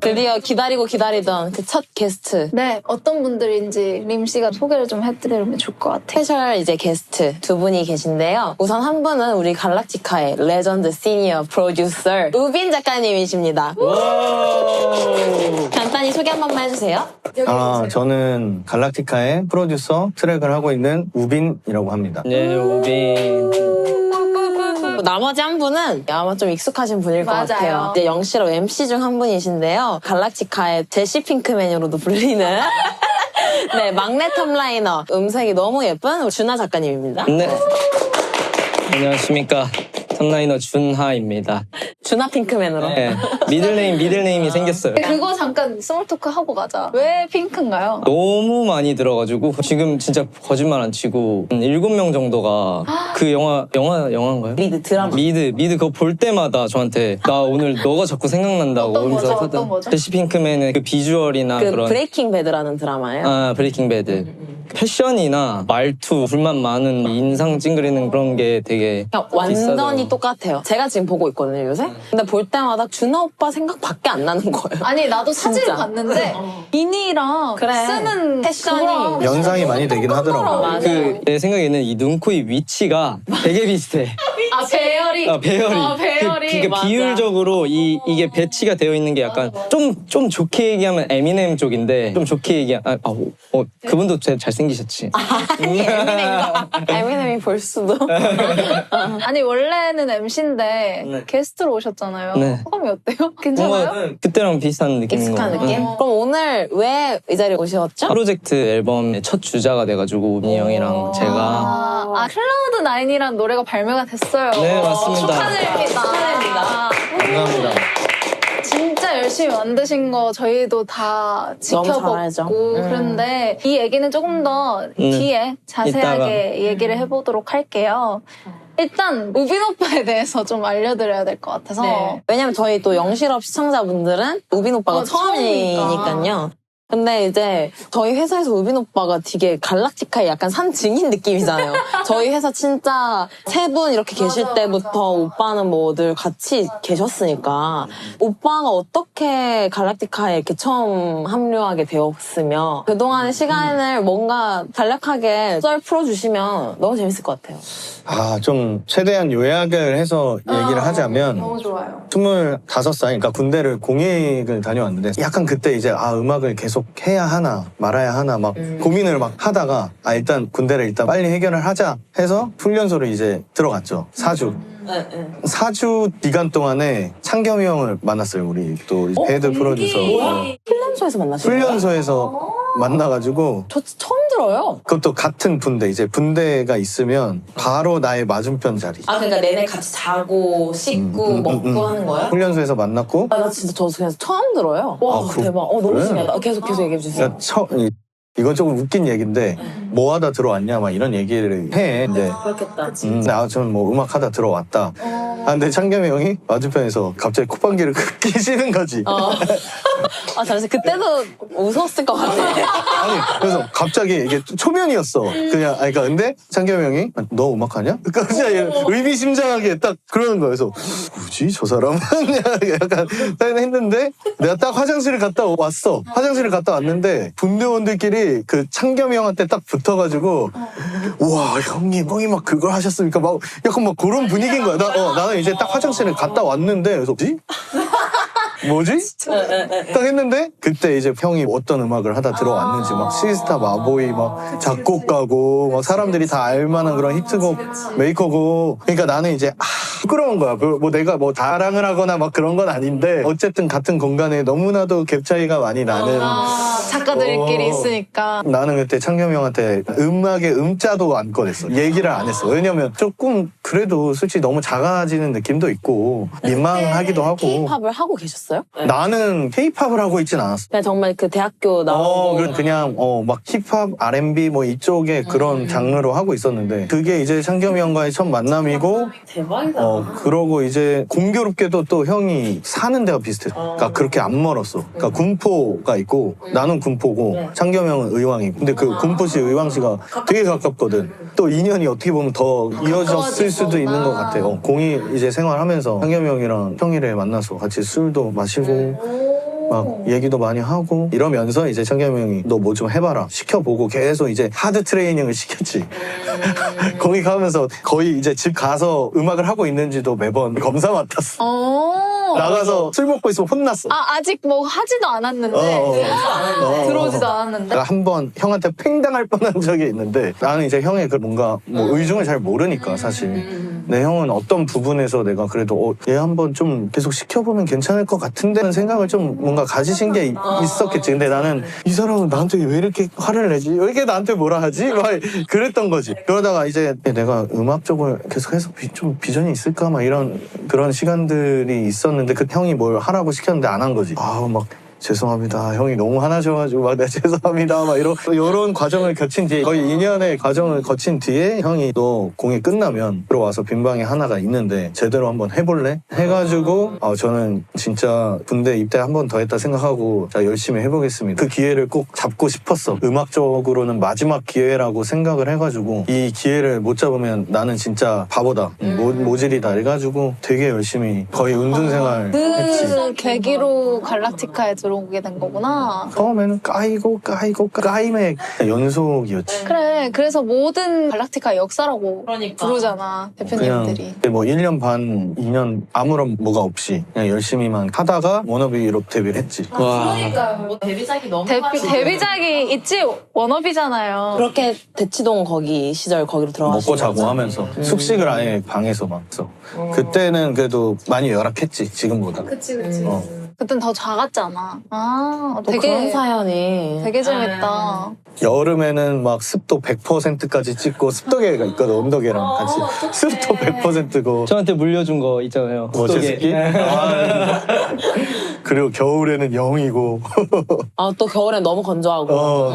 드디어 기다리고 기다리던 그 첫 게스트. 네, 어떤 분들인지 림 씨가 소개를 좀 해드리면 좋을 것 같아요. 스페셜 이제 게스트 두 분이 계신데요. 우선 한 분은 우리 갈락티카의 레전드 시니어 프로듀서 우빈 작가님이십니다. 간단히 소개 한 번만 해주세요. 저는 갈락티카의 프로듀서 트랙을 하고 있는 우빈이라고 합니다. 네, 우빈. 나머지 한 분은 아마 좀 익숙하신 분일 것 맞아요. 같아요. 이제 영시로 MC 중 한 분이신데요. 갈락티카의 제시 핑크맨으로도 불리는 네, 막내 탑라이너, 음색이 너무 예쁜 준하 작가님입니다. 네. 안녕하십니까. 탑라이너 준하입니다. 준하 핑크맨으로. 네. 미들네임이 생겼어요. 그거 잠깐 스몰 토크 하고 가자. 왜 핑크인가요? 너무 많이 들어가지고 지금 진짜 거짓말 안 치고 7명 정도가 그 영화인가요? 리드 드라마. 미드 그거 볼 때마다 저한테 나 오늘 너가 자꾸 생각난다고 어떤 거죠? 오면서 어떤 거죠? 제시 핑크맨의 그 비주얼이나 그 그런 브레이킹 배드라는 드라마예요. 브레이킹 배드 패션이나 말투 불만 많은 인상 찡그리는 그런 게 되게 그냥 완전히 비싸더라고요. 똑같아요. 제가 지금 보고 있거든요, 요새. 근데 볼 때마다 준하 오빠 생각밖에 안 나는 거예요. 아니 나도 사진을 진짜. 봤는데 비니랑 그래. 쓰는 패션이 그거랑 연상이 많이 되긴 하더라고요. 맞아요. 그 내 생각에는 이 눈, 코, 입 위치가 되게 비슷해. 아 배열이 배열이. 배열이 그러니까 맞아. 비율적으로 이게 배치가 되어 있는 게 약간 좀 좋게 얘기하면 에미넴 쪽인데 좀 좋게 얘기하면 그분도 잘생기셨지. 아니, 에미넴이 볼 수도. 아니 원래는 MC인데 네. 게스트로 오셨잖아요. 네. 소감이 어때요? 괜찮아요? 뭔가 그때랑 비슷한 느낌인 거 익숙한 같아요. 느낌? 그럼 오늘 왜 이 자리에 오셨죠? 프로젝트 앨범의 첫 주자가 돼가지고 우빈이 형이랑 제가 클라우드 9이란 노래가 발매가 됐어요. 네, 맞습니다. 축하드립니다. 감사합니다. 진짜 열심히 만드신 거 저희도 다 너무 잘 알죠. 지켜봤고 그런데 이 얘기는 조금 더 뒤에 자세하게 얘기를 해보도록 할게요. 일단 우빈 오빠에 대해서 좀 알려드려야 될 것 같아서 네. 왜냐면 저희 또 영실업 시청자분들은 우빈 오빠가 처음이니까요. 근데 이제 저희 회사에서 우빈 오빠가 되게 갈락티카의 약간 산 증인 느낌이잖아요. 저희 회사 진짜 세 분 이렇게 계실 때부터 오빠는 뭐 늘 같이 계셨으니까 오빠가 어떻게 갈락티카에 이렇게 처음 합류하게 되었으며 그동안의 시간을 뭔가 간략하게 썰 풀어주시면 너무 재밌을 것 같아요. 좀 최대한 요약을 해서 얘기를 하자면 너무 좋아요. 25살, 그러니까 군대를 공익을 다녀왔는데 약간 그때 이제 음악을 계속 해야 하나 말아야 하나 막 고민을 막 하다가 일단 군대를 일단 빨리 해결을 하자 해서 훈련소를 이제 들어갔죠. 4주. 4주 기간 동안에 창겸이 형을 만났어요. 우리 또 헤드 프로듀서. 훈련소에서 만나신 거예요? 훈련소에서 만나가지고 저 처음 들어요. 그것도 같은 분대, 이제 분대가 있으면 바로 나의 맞은편 자리. 그러니까 내내 같이 자고 씻고 먹고 하는 거예요? 훈련소에서 만났고 나 진짜 저 그냥 처음 들어요. 와 대박. 너무 그래? 신기하다. 계속 얘기해 주세요. 그러니까 이건 조금 웃긴 얘기인데 뭐 하다 들어왔냐 막 이런 얘기를 해. 근데 그렇겠다. 저는 뭐 음악 하다 들어왔다. 근데 창겸이 형이 맞은편에서 갑자기 콧방귀를 끼시는 거지. 잠시 그때도 웃었을 것 같아. 아니 그래서 갑자기 이게 초면이었어. 그냥 그러니까 근데 창겸이 형이 너 음악하냐? 그러니까 진짜 의미심장하게 딱 그러는 거야. 그래서 뭐지 저 사람은? 약간 했는데 내가 딱 화장실을 갔다 왔어. 화장실을 갔다 왔는데 분대원들끼리 그 창겸이 형한테 딱 붙어가지고 우와 형님 막 그걸 하셨습니까? 막 약간 막 그런 분위기인 거야. 나는 이제 딱 화장실을 갔다 왔는데 그래서 뭐지? 딱 했는데 그때 이제 형이 어떤 음악을 하다 들어왔는지 막 시스타 마보이 막 작곡가고 막 사람들이 다 알만한 그런 히트곡 메이커고 그러니까 나는 이제 부끄러운 거야. 뭐 내가 뭐 자랑을 하거나 막 그런 건 아닌데 어쨌든 같은 공간에 너무나도 갭 차이가 많이 나는 작가들끼리 있으니까 나는 그때 창겸이 형한테 음악의 음자도 안 꺼냈어. 얘기를 안 했어. 왜냐면 조금 그래도 솔직히 너무 작아지는 느낌도 있고 민망하기도 하고. K-팝을 하고 계셨어요? 나는 K-팝을 하고 있진 않았어. 그냥 정말 그 대학교 나오고 그냥 막 힙합, R&B 뭐 이쪽에 그런 장르로 하고 있었는데 그게 이제 창겸이 형과의 첫 만남이고 대박이다. 그러고 이제 공교롭게도 또 형이 사는 데가 비슷해. 그러니까 그렇게 안 멀었어. 그러니까 군포가 있고 나는 군포고 창겸이 형은 의왕이고 근데 그 군포시 의왕시가 되게 가깝거든. 또 인연이 어떻게 보면 더 이어졌을 수도 있는 것 같아. 공이 이제 생활하면서 창겸이 형이랑 평일에 만나서 같이 술도 마시고 막 얘기도 많이 하고 이러면서 이제 창겸이 형이 너 뭐 좀 해봐라 시켜보고 계속 이제 하드 트레이닝을 시켰지. 거기 가면서 거의 이제 집 가서 음악을 하고 있는지도 매번 검사 맡았어. 나가서 술 먹고 있으면 혼났어. 아직 뭐 하지도 않았는데 들어오지도 않았는데 내가 한 번 형한테 팽당할 뻔한 적이 있는데 나는 이제 형의 그 뭔가 뭐 의중을 잘 모르니까 사실 내 형은 어떤 부분에서 내가 그래도 얘 한번 좀 계속 시켜보면 괜찮을 것 같은데 하는 생각을 좀 뭔가 가지신 게 있었겠지. 근데 나는 이 사람은 나한테 왜 이렇게 화를 내지? 왜 이렇게 나한테 뭐라 하지? 막 그랬던 거지. 그러다가 이제 내가 음악 쪽을 계속해서 좀 비전이 있을까? 막 이런 그런 시간들이 있었는데 그 형이 뭘 하라고 시켰는데 안 한 거지. 막 죄송합니다. 형이 너무 화나셔가지고 막 죄송합니다. 막 이런 과정을 거친 뒤에 거의 2년의 과정을 거친 뒤에 형이 너 공연 끝나면 들어와서 빈방에 하나가 있는데 제대로 한번 해볼래? 해가지고 저는 진짜 군대 입대 한 번 더 했다 생각하고 자 열심히 해보겠습니다. 그 기회를 꼭 잡고 싶었어. 음악적으로는 마지막 기회라고 생각을 해가지고 이 기회를 못 잡으면 나는 진짜 바보다. 모질이다. 해가지고 되게 열심히 거의 은둔생활 했지. 그 계기로 갈락티카에 들어오게 된 거구나. 처음에는 까임의 연속이었지. 그래, 그래서 모든 갈락티카 역사라고 부르잖아, 그냥 대표님들이. 뭐 1년 반, 2년 아무런 뭐가 없이 그냥 열심히만 하다가 워너비로 데뷔를 했지. 와. 뭐 데뷔작이 너무 데뷔작이 있지, 워너비잖아요. 그렇게 대치동 거기 시절 거기로 들어가시고 먹고 자고 하면서 숙식을 아예 방에서 막 써. 그때는 그래도 많이 열악했지 지금보다. 그치. 어. 그땐 더 작았잖아. 또 그런 사연이 되게 재밌다. 여름에는 막 습도 100%까지 찍고 습도계가 있거든. 온도계랑 같이 습도 100%고 저한테 물려준 거 있잖아요. 뭐 제습기? 그리고 겨울에는 0이고 또 겨울엔 너무 건조하고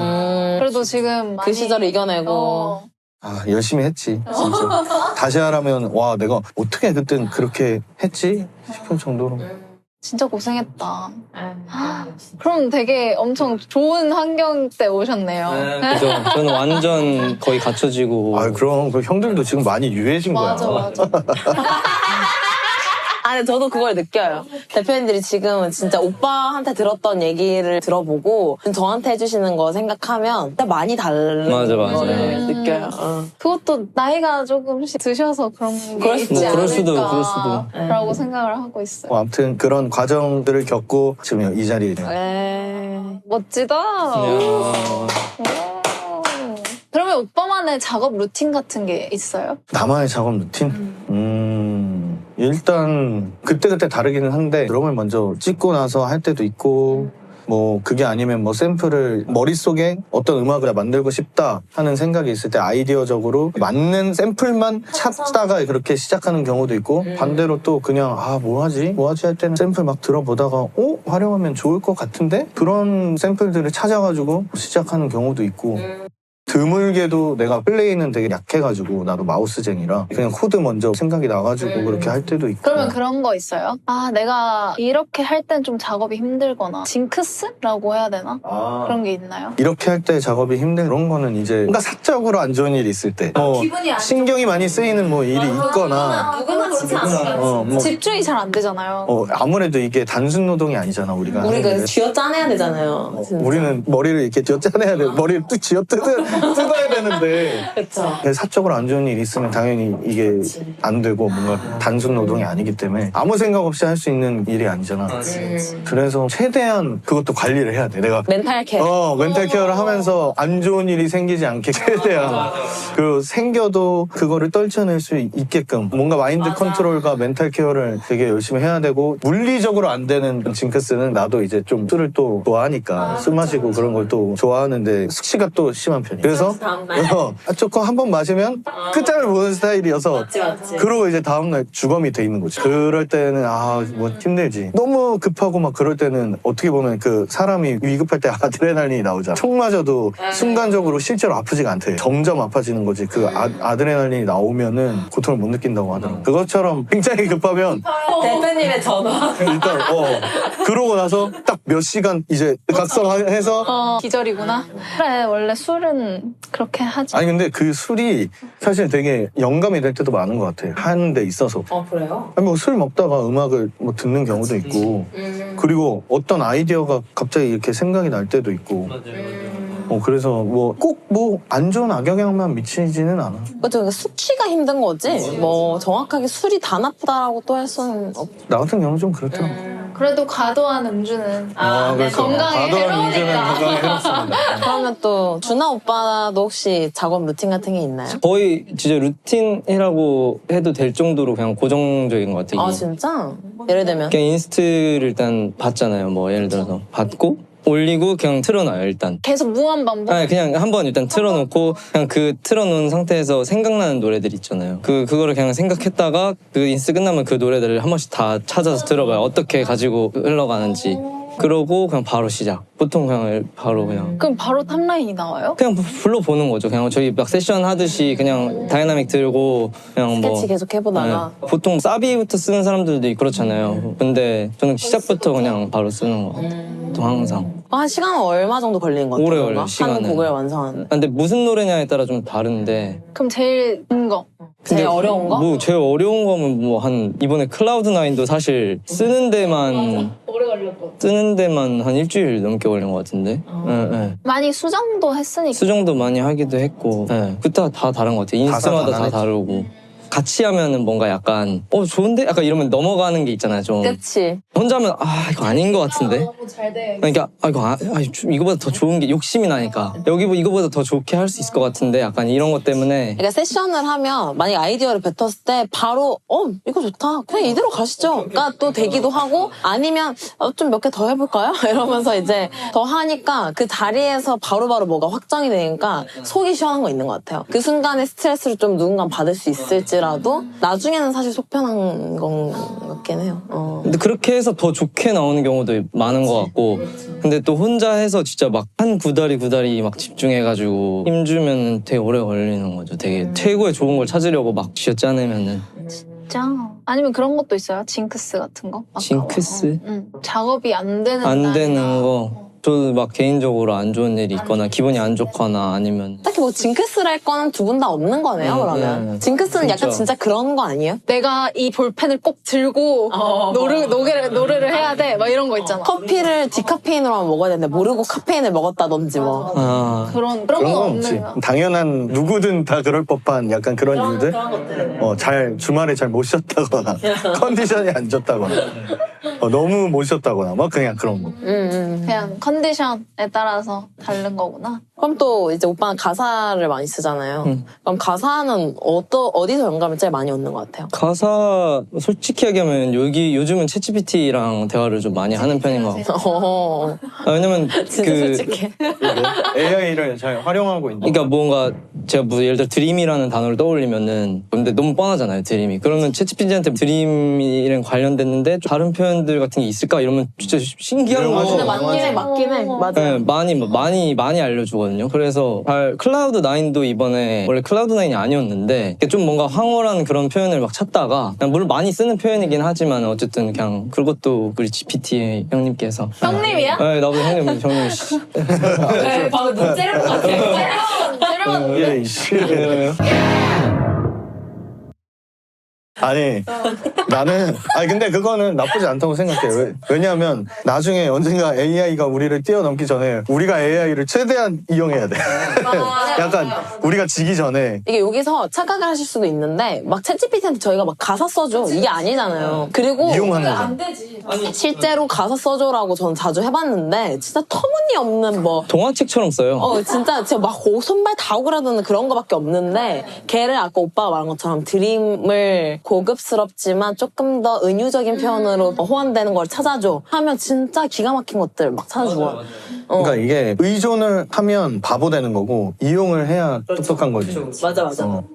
그래도 지금 그 시절을 이겨내고 열심히 했지 진짜. 다시 하라면 와 내가 어떻게 그땐 그렇게 했지 싶을 정도로. 진짜 고생했다. 그럼 되게 엄청 좋은 환경 때 오셨네요. 그죠. 저는 완전 거의 갖춰지고. 그럼 그 형들도 지금 많이 유해진 거야. 맞아. 근데 저도 그걸 느껴요. 대표님들이 지금은 진짜 오빠한테 들었던 얘기를 들어보고 저한테 해주시는 거 생각하면 진짜 많이 다른 맞아. 거를 느껴요. 그것도 나이가 조금씩 드셔서 그런 게 있지 않을까 그럴 수도. 라고 생각을 하고 있어요. 아무튼 그런 과정들을 겪고 지금 이 자리에 멋지다. 그러면 오빠만의 작업 루틴 같은 게 있어요? 나만의 작업 루틴? 일단 그때그때 다르기는 한데 드럼을 먼저 찍고 나서 할 때도 있고 뭐 그게 아니면 뭐 샘플을 머릿속에 어떤 음악을 만들고 싶다 하는 생각이 있을 때 아이디어적으로 맞는 샘플만 찾다가 그렇게 시작하는 경우도 있고 반대로 또 그냥 뭐 하지 할 때는 샘플 막 들어보다가 활용하면 좋을 것 같은데 그런 샘플들을 찾아가지고 시작하는 경우도 있고 드물게도 내가 플레이는 되게 약해가지고 나도 마우스쟁이라 그냥 코드 먼저 생각이 나가지고 그렇게 할 때도 있고. 그러면 그런 거 있어요? 내가 이렇게 할 땐 좀 작업이 힘들거나 징크스라고 해야 되나? 그런 게 있나요? 이렇게 할 때 작업이 힘든 그런 거는 이제 뭔가 사적으로 안 좋은 일이 있을 때 신경이 많이 쓰이는 뭐 일이 있거나 누구나 그렇지 않아요. 집중이 잘 안 되잖아요. 아무래도 이게 단순 노동이 아니잖아 우리가 쥐어 짜내야 되잖아요. 진짜. 우리는 머리를 이렇게 쥐어 짜내야 돼. 머리를 뚝 쥐어 뜯어야 되는데 그쵸. 사적으로 안 좋은 일이 있으면 당연히 이게 안 되고 뭔가 단순 노동이 아니기 때문에 아무 생각 없이 할 수 있는 일이 아니잖아. 그래서 최대한 그것도 관리를 해야 돼. 내가 멘탈 케어. 멘탈 케어를 하면서 안 좋은 일이 생기지 않게 최대한 그리고 생겨도 그거를 떨쳐낼 수 있게끔 뭔가 마인드 컨트롤과 멘탈 케어를 되게 열심히 해야 되고 물리적으로 안 되는 징크스는 나도 이제 좀 술을 또 좋아하니까 술 마시고 그런 걸 또 좋아하는데 숙취가 또 심한 편이야. 그래서 조금 한 번 마시면 끝장을 보는 스타일이어서 맞지. 그러고 이제 다음날 주검이 돼 있는 거지. 그럴 때는 뭐 힘들지. 너무 급하고 막 그럴 때는 어떻게 보면 그 사람이 위급할 때 아드레날린이 나오잖아. 총 맞아도 순간적으로 실제로 아프지가 않대. 점점 아파지는 거지. 그 아드레날린이 나오면은 고통을 못 느낀다고 하더라고. 그것처럼 굉장히 급하면 대표님의 전화. 일단 그러고 나서 딱 몇 시간 이제 각성해서 기절이구나. 그래, 원래 술은 그렇게 하지. 아니 근데 그 술이 사실 되게 영감이 될 때도 많은 것 같아. 하는 데 있어서. 그래요? 아니 뭐 술 먹다가 음악을 뭐 듣는 경우도 있고 그리고 어떤 아이디어가 갑자기 이렇게 생각이 날 때도 있고. 그래서 뭐 꼭 뭐 안 좋은 악영향만 미치지는 않아. 그렇죠. 수치가 힘든 거지. 뭐 정확하게 술이 다 나쁘다라고 또 할 수는 없. 나 같은 경우는 좀 그렇더라고. 그래도 과도한 음주는 그렇죠. 건강에 과도한 음주는 해로우니까. 건강에 해롭습니다. 그러면 또 준하 오빠도 혹시 작업 루틴 같은 게 있나요? 거의 진짜 루틴이라고 해도 될 정도로 그냥 고정적인 것 같아요. 아 진짜? 예를 들면 그냥 인스트를 일단 받잖아요. 뭐 예를 들어서 받고 올리고 그냥 틀어놔요 일단. 계속 무한 반복. 아니 그냥 한번 일단 틀어놓고 그냥 그 틀어놓은 상태에서 생각나는 노래들 있잖아요. 그거를 그냥 생각했다가 그 인스 끝나면 그 노래들을 한 번씩 다 찾아서 들어봐요. 어떻게 가지고 흘러가는지. 그러고 그냥 바로 시작. 보통 그냥 바로 그냥 그럼 바로 탑라인이 나와요? 그냥 불러보는 거죠. 그냥 저희 막 세션 하듯이 그냥 다이나믹 들고 그냥 뭐 스케치 계속 해보다가 네. 보통 사비부터 쓰는 사람들도 그렇잖아요. 근데 저는 시작부터 그냥 바로 쓰는 거 같아요. 보통 항상. 한 시간은 얼마 정도 걸리는 것 같아요? 오래 그런가? 걸려요, 시간은. 한 곡을 완성하는. 근데 무슨 노래냐에 따라 좀 다른데 그럼 제일 큰 거. 제일 어려운 거? 뭐 제일 어려운 거면 뭐 한 이번에 클라우드9도 사실 쓰는 데만 한 일주일 넘게 걸린 것 같은데. 네. 많이 수정도 했으니까. 수정도 많이 하기도 했고. 네. 그때 다 다른 것 같아요. 인스트마다 다 다르고. 같이 하면은 뭔가 약간 좋은데? 약간 이러면 넘어가는 게 있잖아요. 좀 그치. 혼자 하면 이거 아닌 것 같은데. 너무 잘 돼. 그러니까 이거보다 더 좋은 게 욕심이 나니까 이거보다 더 좋게 할 수 있을 것 같은데 약간 이런 것 때문에 그러니까 세션을 하면 만약에 아이디어를 뱉었을 때 바로 이거 좋다. 그냥 이대로 가시죠.가 또 되기도 하고 아니면 좀 몇 개 더 해볼까요? 이러면서 이제 더 하니까 그 자리에서 바로바로 뭐가 확정이 되니까 속이 시원한 거 있는 것 같아요. 그 순간에 스트레스를 좀 누군가 받을 수 있을지라도 나중에는 사실 속 편한 건 같긴 해요. 근데 그렇게 해서 더 좋게 나오는 경우도 많은 것 같고 근데 또 혼자 해서 진짜 막 한 구다리 막 집중해가지고 힘주면 되게 오래 걸리는 거죠. 되게 최고의 좋은 걸 찾으려고 막 쥐어짜내면은 진짜. 아니면 그런 것도 있어요? 징크스 같은 거? 아까워. 징크스? 응. 작업이 안 되는 안 날이나. 되는 거 저도 막 개인적으로 안 좋은 일이 있거나 기분이 안 좋거나 아니면 딱히 뭐 징크스를 할 거는 두 분 다 없는 거네요, 그러면. 네. 징크스는 약간 진짜. 진짜 그런 거 아니에요? 내가 이 볼펜을 꼭 들고 노래를 해야 돼. 막 이런 거 있잖아. 커피를 디카페인으로만 먹어야 되는데 모르고 카페인을 먹었다든지 뭐. 그런 그런 건 건 없지. 없는 거. 당연한 누구든 다 그럴 법한 약간 그런 이유들. 주말에 잘 못 쉬었다거나 컨디션이 안 좋다거나 너무 못 쉬었다거나 막 그냥 그런 거. 그냥 컨디션에 따라서 다른 거구나. 그럼 또 이제 오빠는 가사를 많이 쓰잖아요. 그럼 가사는 어디서 영감을 제일 많이 얻는 것 같아요? 가사 솔직히 얘기하면 요즘은 챗GPT랑 대화를 좀 많이 하는 편인 것 같고 왜냐면 진짜 솔직해. AI를 잘 활용하고 있는. 그러니까 뭔가 제가 뭐 예를 들어 드림이라는 단어를 떠올리면은 근데 너무 뻔하잖아요 드림이 그러면 챗GPT한테 드림이랑 관련됐는데 좀 다른 표현들 같은 게 있을까 이러면 진짜 신기한 거 근데 맞긴 해. 맞아요. 네, 많이 알려주거든요. 그래서 클라우드9도 이번에 원래 클라우드9이 아니었는데 좀 뭔가 황홀한 그런 표현을 막 찾다가 그냥 물론 많이 쓰는 표현이긴 하지만 어쨌든 그냥 그것도 우리 GPT 형님께서 형님이야? 네, 나보다 형님 방금 눈 째릴 것 같아. 예, 이씨. 아니 근데 그거는 나쁘지 않다고 생각해요. 왜냐하면 나중에 언젠가 AI가 우리를 뛰어넘기 전에 우리가 AI를 최대한 이용해야 돼. 약간 우리가 지기 전에. 이게 여기서 착각을 하실 수도 있는데 막 챗GPT한테 저희가 막 가사 써줘 이게 아니잖아요. 그리고 이용하는 거죠. 실제로 가사 써줘라고 저는 자주 해봤는데 진짜 터무니없는 뭐 동화책처럼 써요. 진짜 막 손발 다 오그라드는 그런 거밖에 없는데 걔를 아까 오빠가 말한 것처럼 드림을 고급스럽지만 조금 더 은유적인 표현으로 호환되는 걸 찾아줘 하면 진짜 기가 막힌 것들 막 찾아줘. 그러니까 이게 의존을 하면 바보 되는 거고 이용을 해야 똑똑한 거지. 맞아.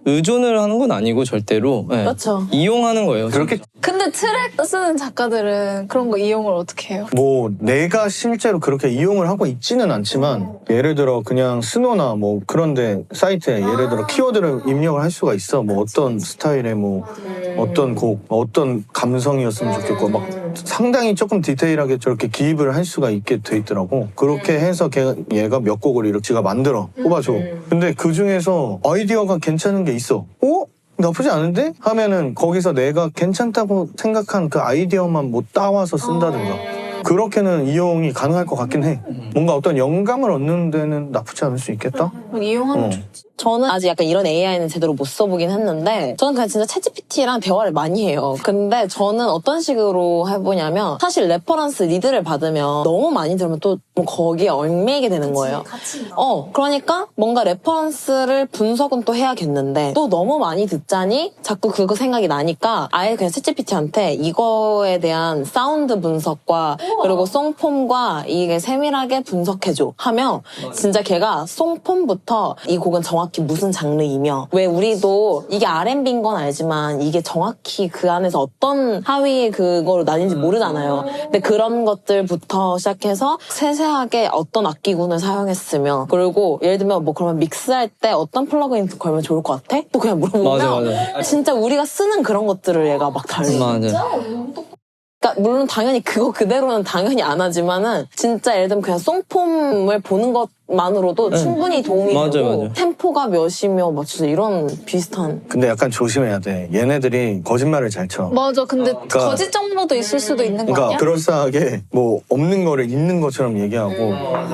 의존을 하는 건 아니고 절대로 네. 그렇죠. 이용하는 거예요. 그렇게 근데 트랙 쓰는 작가들은 그런 거 이용을 어떻게 해요? 뭐 내가 실제로 그렇게 이용을 하고 있지는 않지만 예를 들어 그냥 스노나 뭐 그런데 사이트에 예를 들어 키워드를 입력을 할 수가 있어. 뭐 어떤 스타일의 뭐 어떤 곡, 어떤 감성이었으면 좋겠고 막 상당히 조금 디테일하게 저렇게 기입을 할 수가 있게 돼 있더라고. 그렇게 해서 얘가 몇 곡을 이렇게 지가 만들어 뽑아줘. 근데 그 중에서 아이디어가 괜찮은 게 있어. 나쁘지 않은데? 하면은 거기서 내가 괜찮다고 생각한 그 아이디어만 뭐 따와서 쓴다든가 그렇게는 이용이 가능할 것 같긴 해. 뭔가 어떤 영감을 얻는 데는 나쁘지 않을 수 있겠다. 이용하면 좋지. 저는 아직 약간 이런 AI는 제대로 못 써보긴 했는데 저는 그냥 진짜 챗GPT랑 대화를 많이 해요. 근데 저는 어떤 식으로 해보냐면 사실 레퍼런스 리드를 받으면 너무 많이 들으면 또 거기에 얽매이게 되는 거예요. 그러니까 뭔가 레퍼런스를 분석은 또 해야겠는데 또 너무 많이 듣자니 자꾸 그거 생각이 나니까 아예 그냥 챗GPT한테 이거에 대한 사운드 분석과 그리고 송폼과 이게 세밀하게 분석해줘 하면 진짜 걔가 송폼부터 이 곡은 정확히 무슨 장르이며 왜 우리도 이게 R&B인 건 알지만 이게 정확히 그 안에서 어떤 하위 그거로 나뉜지 모르잖아요. 근데 그런 것들부터 시작해서 세세하게 어떤 악기군을 사용했으며 그리고 예를 들면 뭐 그러면 믹스할 때 어떤 플러그인 걸면 좋을 것 같아? 또 그냥 물어보면 맞아. 진짜 우리가 쓰는 그런 것들을 얘가 막 달려. 맞아. 그러니까 물론 당연히 그거 그대로는 당연히 안 하지만은 진짜 예를 들면 그냥 송폼을 보는 것만으로도 충분히 도움이 되고 맞아. 템포가 몇이며 뭐 진짜 이런 비슷한 근데 약간 조심해야 돼. 얘네들이 거짓말을 잘 쳐. 맞아. 근데 그러니까- 거짓 정보도 있을 수도 있는 거 그러니까 아니야? 그럴싸하게 뭐 없는 거를 있는 것처럼 얘기하고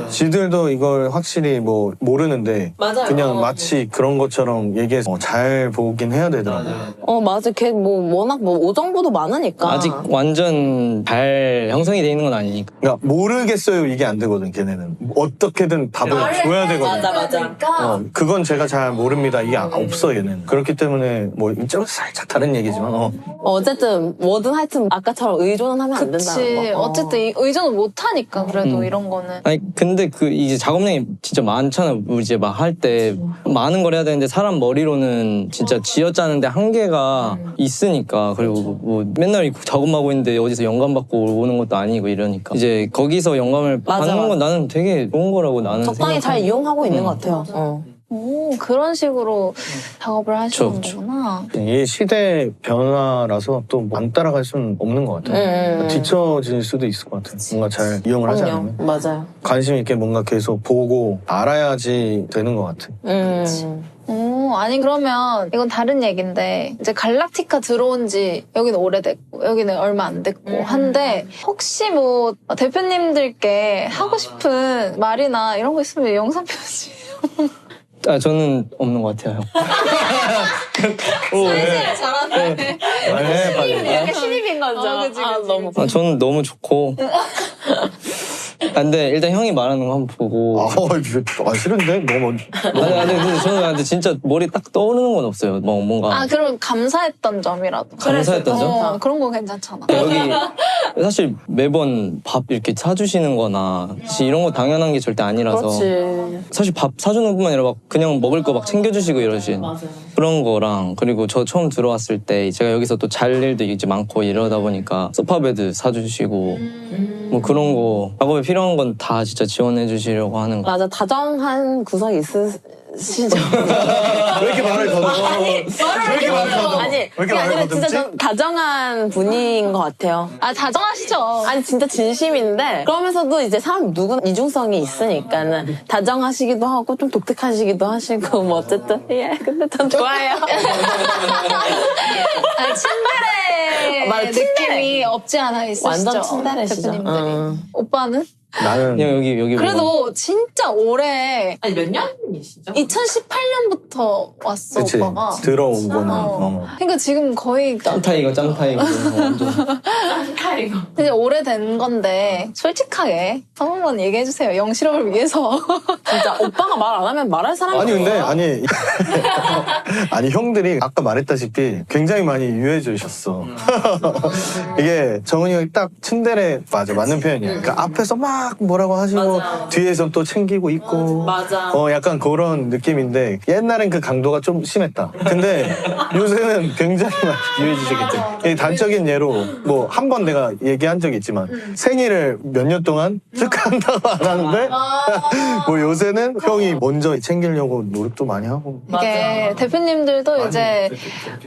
지들도 이걸 확실히 뭐 모르는데 맞아요. 그냥 마치 그런 것처럼 얘기해서 잘 보긴 해야 되더라고. 맞아. 걔 뭐 워낙 뭐 오정보도 많으니까 아직 완전 잘 형성이 돼 있는 건 아니니까. 그러니까 모르겠어요 이게 안 되거든 걔네는. 어떻게든 답을 줘야 되거든. 맞아. 그건 제가 잘 모릅니다. 이게 없어 얘는. 그렇기 때문에 뭐 이쪽 살짝 다른 얘기지만 어쨌든 뭐든 하여튼 아까처럼 의존은 하면 안 그치. 된다는 거. 어쨌든 의존을 못 하니까 그래도 이런 거는. 아니 근데 그 이제 작업량이 진짜 많잖아. 우리 이제 막 할 때 많은 걸 해야 되는데 사람 머리로는 진짜 쥐어짜는데 한계가 있으니까 그리고 뭐 맨날 작업하고 있는데 어디서 영감 받고 오는 것도 아니고 이러니까 이제 거기서 영감을 맞아. 받는 건 나는 되게 좋은 거라고 나는 적당히 잘 이용하고 있는 것 같아요. 오, 그런 식으로 작업을 하시는 그쵸. 거구나. 이 시대 변화라서 또 안 따라갈 수는 없는 것 같아요. 뒤처질 수도 있을 것 같아요. 뭔가 잘 이용을 하지 그럼요. 않으면. 맞아요. 관심 있게 뭔가 계속 보고 알아야지 되는 것 같아. 오, 아니 그러면 이건 다른 얘기인데 이제 갈락티카 들어온 지 여기는 오래됐고 여기는 얼마 안 됐고 한데 혹시 뭐 대표님들께 하고 싶은 말이나 이런 거 있으면 영상 편지. 아 저는 없는 것 같아요. 잘하네. 네, 빨리. 약간 신입인 거죠. 그치. 너무. 저는 너무 좋고. 근데 일단 형이 말하는 거 한번 보고. 싫은데? 너무. 근데 저는 근데 진짜 머리 딱 떠오르는 건 없어요. 뭔가. 아 그럼 감사했던 점이라도. 감사했던 점? 그런 거 괜찮잖아. 여기 사실 매번 밥 이렇게 사주시는 거나 사실 이런 거 당연한 게 절대 아니라서 그렇지. 사실 밥 사주는 것뿐만 아니라 막 그냥 먹을 거 막 챙겨주시고 이러신 그런 거랑 그리고 저 처음 들어왔을 때 제가 여기서 또 잘 일도 이제 많고 이러다 보니까 소파베드 사주시고 뭐 그런 거 작업에 필요한 건 다 진짜 지원해 주시려고 하는 거. 맞아. 다정한 구석이 있으시죠. 왜 이렇게 말을 더듬어? 왜 이렇게 말을 더듬어? 아니, 왜 그게 이렇게 말을 아니라 진짜 더듬지? 좀 다정한 분인 것 같아요. 아 다정하시죠. 아니 진짜 진심인데 그러면서도 이제 사람 누구나 이중성이 있으니까는 다정하시기도 하고 좀 독특하시기도 하시고 뭐 어쨌든 근데 전 좋아해요. 아니, 친달의 맞아, 친달해. 느낌이 없지 않아 있으시죠? 완전 친달해시죠. 대표님들이. 오빠는? 나는 그냥 여기 그래도 진짜 오래 아니 몇 년이시죠? 2018년부터 왔어 그치 오빠가. 들어온 거는 그러니까 지금 거의 짬타이거 완전. 이제 오래된 건데 솔직하게 한 번만 얘기해 주세요. 영실업을 위해서. 진짜 오빠가 말 안 하면 말할 사람이 아니 근데 없어요. 아니 형들이 아까 말했다시피 굉장히 많이 유해해 주셨어. 이게 정은이 형이 딱 츤데레 맞는 표현이야. 그러니까 앞에서 막 뭐라고 하시고 맞아. 뒤에서 또 챙기고 있고 맞아. 약간 그런 느낌인데 옛날엔 그 강도가 좀 심했다. 근데 요새는 굉장히 많이 유해지셨겠죠. 이 단적인 예로 뭐 한 번 내가 얘기한 적이 있지만 생일을 몇 년 동안 축하한다고 안 하는데 뭐 요새는 형이 먼저 챙기려고 노력도 많이 하고. 이게 대표님들도 이제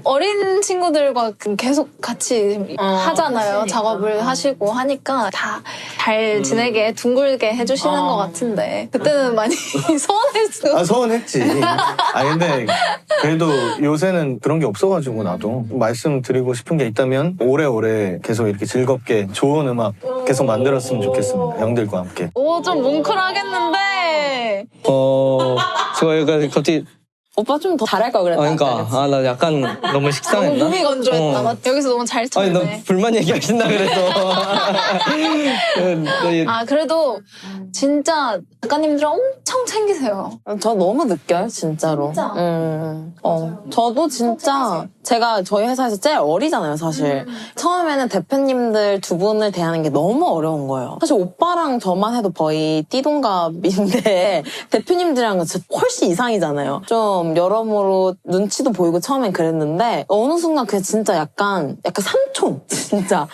어린 친구들과 계속 같이 하잖아요. 작업을 하시고 하니까 다 잘 지내게 이렇게 둥글게 해주시는 것 같은데 그때는 많이 서운했어. 아, 서운했지. 근데 그래도 요새는 그런 게 없어가지고 나도 말씀드리고 싶은 게 있다면 오래오래 계속 이렇게 즐겁게 좋은 음악 계속 만들었으면 좋겠습니다. 형들과 함께. 오, 좀 뭉클하겠는데. 저희가 갑자기 오빠 좀 더 잘할 걸 그랬다. 그러니까 나 약간 너무 식상했나? 몸이 건조했다. 맞- 여기서 너무 잘 아니 너 쳤네. 불만 얘기하신다 그래서. 아, 그래도 진짜 작가님들 엄청 챙기세요. 저 너무 느껴요, 진짜로. 진짜? 저도 진짜 제가 저희 회사에서 제일 어리잖아요, 사실. 처음에는 대표님들 두 분을 대하는 게 너무 어려운 거예요. 사실 오빠랑 저만 해도 거의 띠동갑인데 대표님들이랑은 진짜 훨씬 이상이잖아요. 좀 여러모로 눈치도 보이고 처음엔 그랬는데 어느 순간 그게 진짜 약간 삼촌, 진짜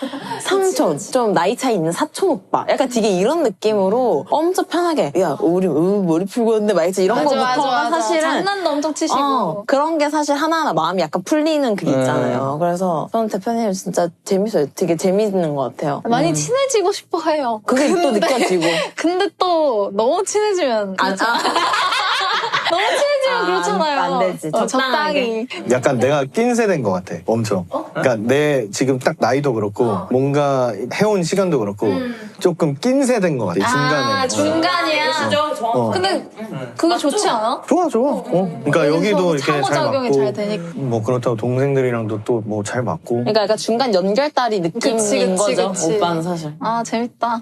삼촌. 좀 나이 차이 있는 사촌 오빠. 약간 되게 이런 느낌으로 엄청 편하게 야, 우리 머리 풀고 왔는데 막 이런 거부터가 사실은 장난도 엄청 치시고. 그런 게 사실 하나하나 마음이 약간 풀리는 그게 있잖아요. 그래서 저는 대표님 진짜 재밌어요. 되게 재밌는 것 같아요. 많이 친해지고 싶어 해요. 그게 또 느껴지고. 근데 또 너무 친해지면 너무 친해지면 그렇잖아요. 안 되지. 적당하게. 적당히. 약간 내가 낀 세대인 것 같아. 엄청. 그러니까 내 지금 딱 나이도 그렇고 뭔가 해온 시간도 그렇고 조금 낀 세대인 것 같아. 중간에. 중간이야. 근데 그게 좋지 않아? 좋아. 그러니까 여기도 이렇게 잘 상호작용이 맞고. 잘 되니까. 뭐 그렇다고 동생들이랑도 또 뭐 잘 맞고. 그러니까 약간 중간 연결다리 느낌인 그치, 거죠. 그치. 오빠는 사실. 아, 재밌다.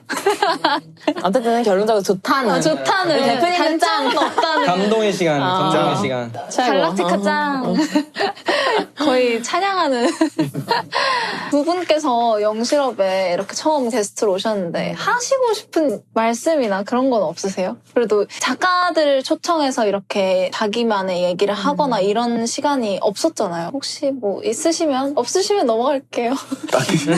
어쨌든 결론적으로 좋다는. 좋다는. 대표님은 단짠은 없다는. 감동의 시간, 감동의 시간. 갈락티카 짱. 거의 찬양하는. 두 분께서 영실업에 이렇게 처음 게스트로 오셨는데 하시고 싶은 말씀이나 그런 건 없으세요? 그래도 작가들을 초청해서 이렇게 자기만의 얘기를 하거나 이런 시간이 없었잖아요. 혹시 뭐 있으시면? 없으시면 넘어갈게요. 그렇긴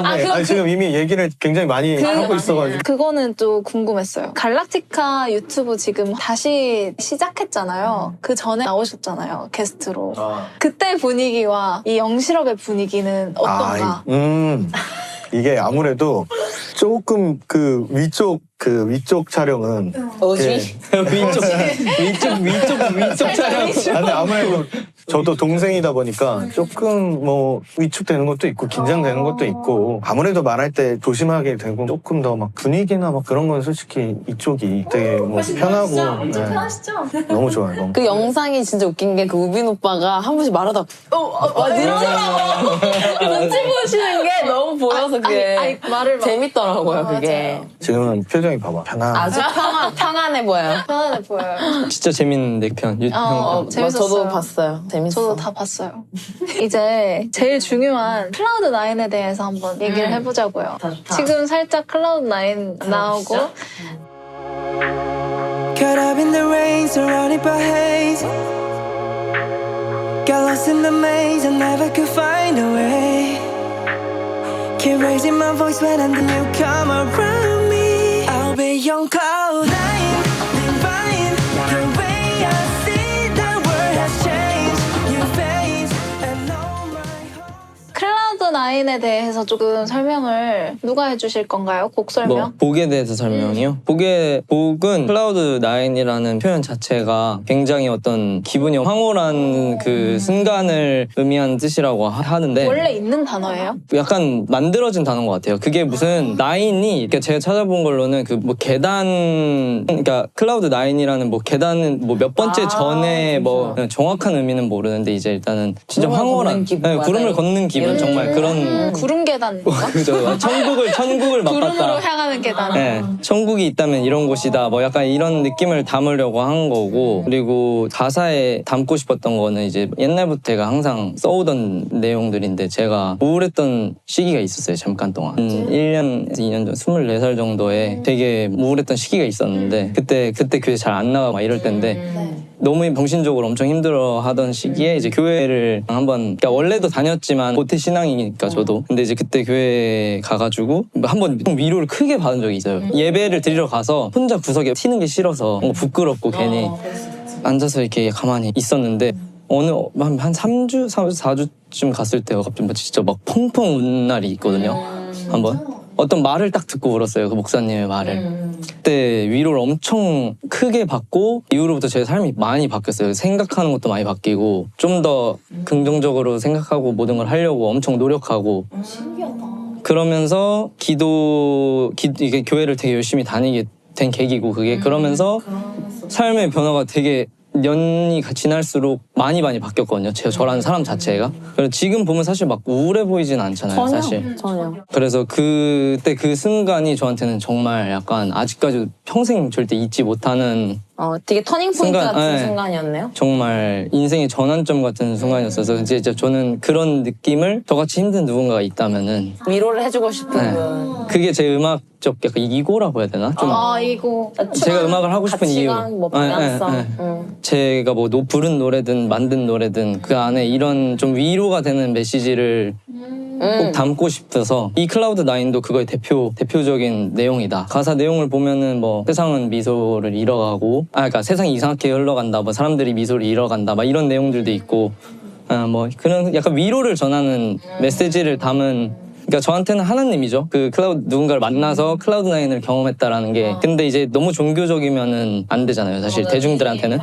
한데. 아니, 지금 이미 얘기를 굉장히 많이 하고 있어가지고. 그거는 또 궁금했어요. 갈락티카 유튜브 지금 다시 시작했잖아요. 그 전에 나오셨잖아요. 게스트로. 그때 분위기와 이 영실업의 분위기는 어떤가? 이게 아무래도 조금 그 위쪽 촬영은 뭐지? 위쪽 촬영. 근데 아무래도 저도 동생이다 보니까 조금 뭐 위축되는 것도 있고 긴장되는 것도 있고 아무래도 말할 때 조심하게 되고 조금 더 막 분위기나 막 그런 건 솔직히 이쪽이 되게 뭐 편하고 엄청 네. 편하시죠? 너무 좋아요. 너무. 그 영상이 진짜 웃긴 게 그 우빈 오빠가 한 번씩 말하다 눈치 보시는 게 너무 보여서 그게 아니, 말을 막. 재밌더라고요. 그게 맞아요. 지금은 표정이 봐봐 편안. 아주 평안해 보여요. 편안해 보여요. 진짜 재밌는데 편. 평가. 재밌었어요. 저도 봤어요. 재밌어. 저도 다 봤어요. 이제 제일 중요한 클라우드9에 대해서 한번 얘기를 해보자고요. 지금 살짝 클라우드9 나오고 Caught up in the rain, surrounded by haze. Got lost in the maze and never could find a way. Keep raising my voice when I'm the newcomer around me. I'll be on cloud nine, divine. The way I see the world has changed. New face and all my hopes. 클라우드9에 대해서 조금 설명을 누가 해주실 건가요? 곡 설명? 뭐 복에 대해서 설명이요? 복은 클라우드9이라는 표현 자체가 굉장히 어떤 기분이 황홀한 그 순간을 의미하는 뜻이라고 하는데 원래 있는 단어예요? 약간 만들어진 단어인 것 같아요. 그게 무슨 나인이 그러니까 제가 찾아본 걸로는 그 뭐 계단 그러니까 클라우드9이라는 뭐 계단은 뭐 몇 번째 전에 뭐 정확한 의미는 모르는데 이제 일단은 진짜 구름을 황홀한 걷는 기분 구름을 맞아요. 걷는 기분 정말 그런 구름 계단인가? 그죠 천국을 구름으로 맛봤다. 향하는 계단. 네, 천국이 있다면 이런 곳이다. 뭐 약간 이런 느낌을 담으려고 한 거고 그리고 가사에 담고 싶었던 거는 이제 옛날부터 제가 항상 써오던 내용들인데 제가 우울했던 시기가 있었어요. 잠깐 동안 1년에서 2년 전 24살 정도에 되게 우울했던 시기가 있었는데 그때 교회 잘 안 나가고 막 이럴 때인데 너무 정신적으로 엄청 힘들어하던 시기에 이제 교회를 한번 그러니까 원래도 다녔지만 모태 신앙이니까 저도 근데 이제 그때 교회 가가지고 한번 위로를 크게 받은 적이 있어요. 예배를 드리러 가서 혼자 구석에 튀는 게 싫어서 뭔가 부끄럽고 괜히 앉아서 이렇게 가만히 있었는데 어느 한 3주, 4주쯤 갔을 때 갑자기 진짜 막 펑펑 운 날이 있거든요. 한번 어떤 말을 딱 듣고 울었어요. 그 목사님의 말을. 그때 위로를 엄청 크게 받고 이후로부터 제 삶이 많이 바뀌었어요. 생각하는 것도 많이 바뀌고 좀 더 긍정적으로 생각하고 모든 걸 하려고 엄청 노력하고. 그러면서 이게 교회를 되게 열심히 다니게 된 계기고 그게 그러면서 삶의 변화가 되게 년이 지날수록 많이 바뀌었거든요. 저라는 사람 자체가. 그래서 지금 보면 사실 막 우울해 보이진 않잖아요. 사실. 전혀. 그래서 그때 그 순간이 저한테는 정말 약간 아직까지 평생 절대 잊지 못하는 되게 터닝 포인트 순간, 같은 네. 순간이었네요. 정말 인생의 전환점 같은 순간이었어서 이제 저는 그런 느낌을 저같이 힘든 누군가가 있다면은 위로를 해주고 싶은 네. 분. 그게 제 음악적 약간 이고라고 해야 되나? 좀 이거 제가 음악을 하고 싶은 이유. 가치관, 뭐 네, 방향성. 네, 네. 제가 뭐 부른 노래든 만든 노래든 그 안에 이런 좀 위로가 되는 메시지를 꼭 담고 싶어서 이 클라우드9도 그거의 대표적인 내용이다. 가사 내용을 보면은 뭐 세상은 미소를 잃어가고 그러니까 세상이 이상하게 흘러간다. 뭐 사람들이 미소를 잃어간다. 막 이런 내용들도 있고 뭐 그런 약간 위로를 전하는 메시지를 담은 그러니까 저한테는 하나님이죠. 그 누군가를 만나서 클라우드9을 경험했다라는 게. 근데 이제 너무 종교적이면은 안 되잖아요. 사실 대중들한테는.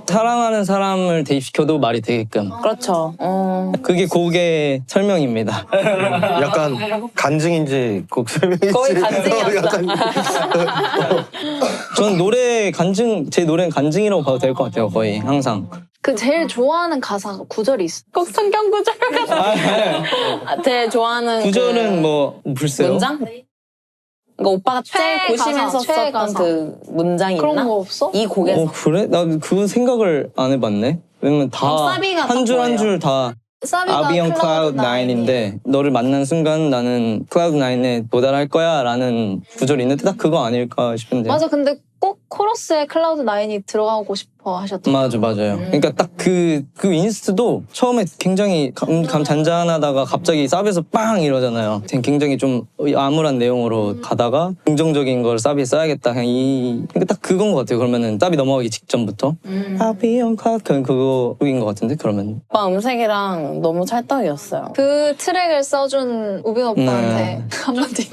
사랑하는 사람을 대입시켜도 말이 되게끔. 그렇죠. 그게 곡의 설명입니다. 약간 간증인지 곡 설명인지 거의 간증이었다. 약간 전 제 노래는 간증이라고 봐도 될 것 같아요. 거의 항상. 그 제일 좋아하는 가사가 구절이 있어. 꼭 성경 구절 같아. 제일 좋아하는 구절은 뭐 글쎄요. 문장? 그러니까 오빠가 제일 최애 가사, 고심해서 최애 썼던 가사. 그 문장이 그런 있나? 거 없어? 이 곡에서. 그래? 나 그 생각을 안 해봤네. 왜냐면 다 사비가 한 줄 한 딱 줄 다 사비가 I'll be on Cloud9인데 너를 만난 순간 나는 Cloud9에 도달할 거야 라는 구절이 있는데 딱 그거 아닐까 싶은데. 맞아, 근데 꼭 코러스에 클라우드9이 들어가고 싶어 하셨던. 맞아요. 그러니까 딱 그 인스트도 처음에 굉장히 감 잔잔하다가 갑자기 사비에서 빵 이러잖아요. 굉장히 좀 암울한 내용으로 가다가 긍정적인 걸 사비에 써야겠다. 그러니까 딱 그건 것 같아요. 그러면은 사비 넘어가기 직전부터 I'll be on cloud 그거인 것 같은데 그러면. 오빠 음색이랑 너무 찰떡이었어요. 그 트랙을 써준 우빈 오빠한테 한마디.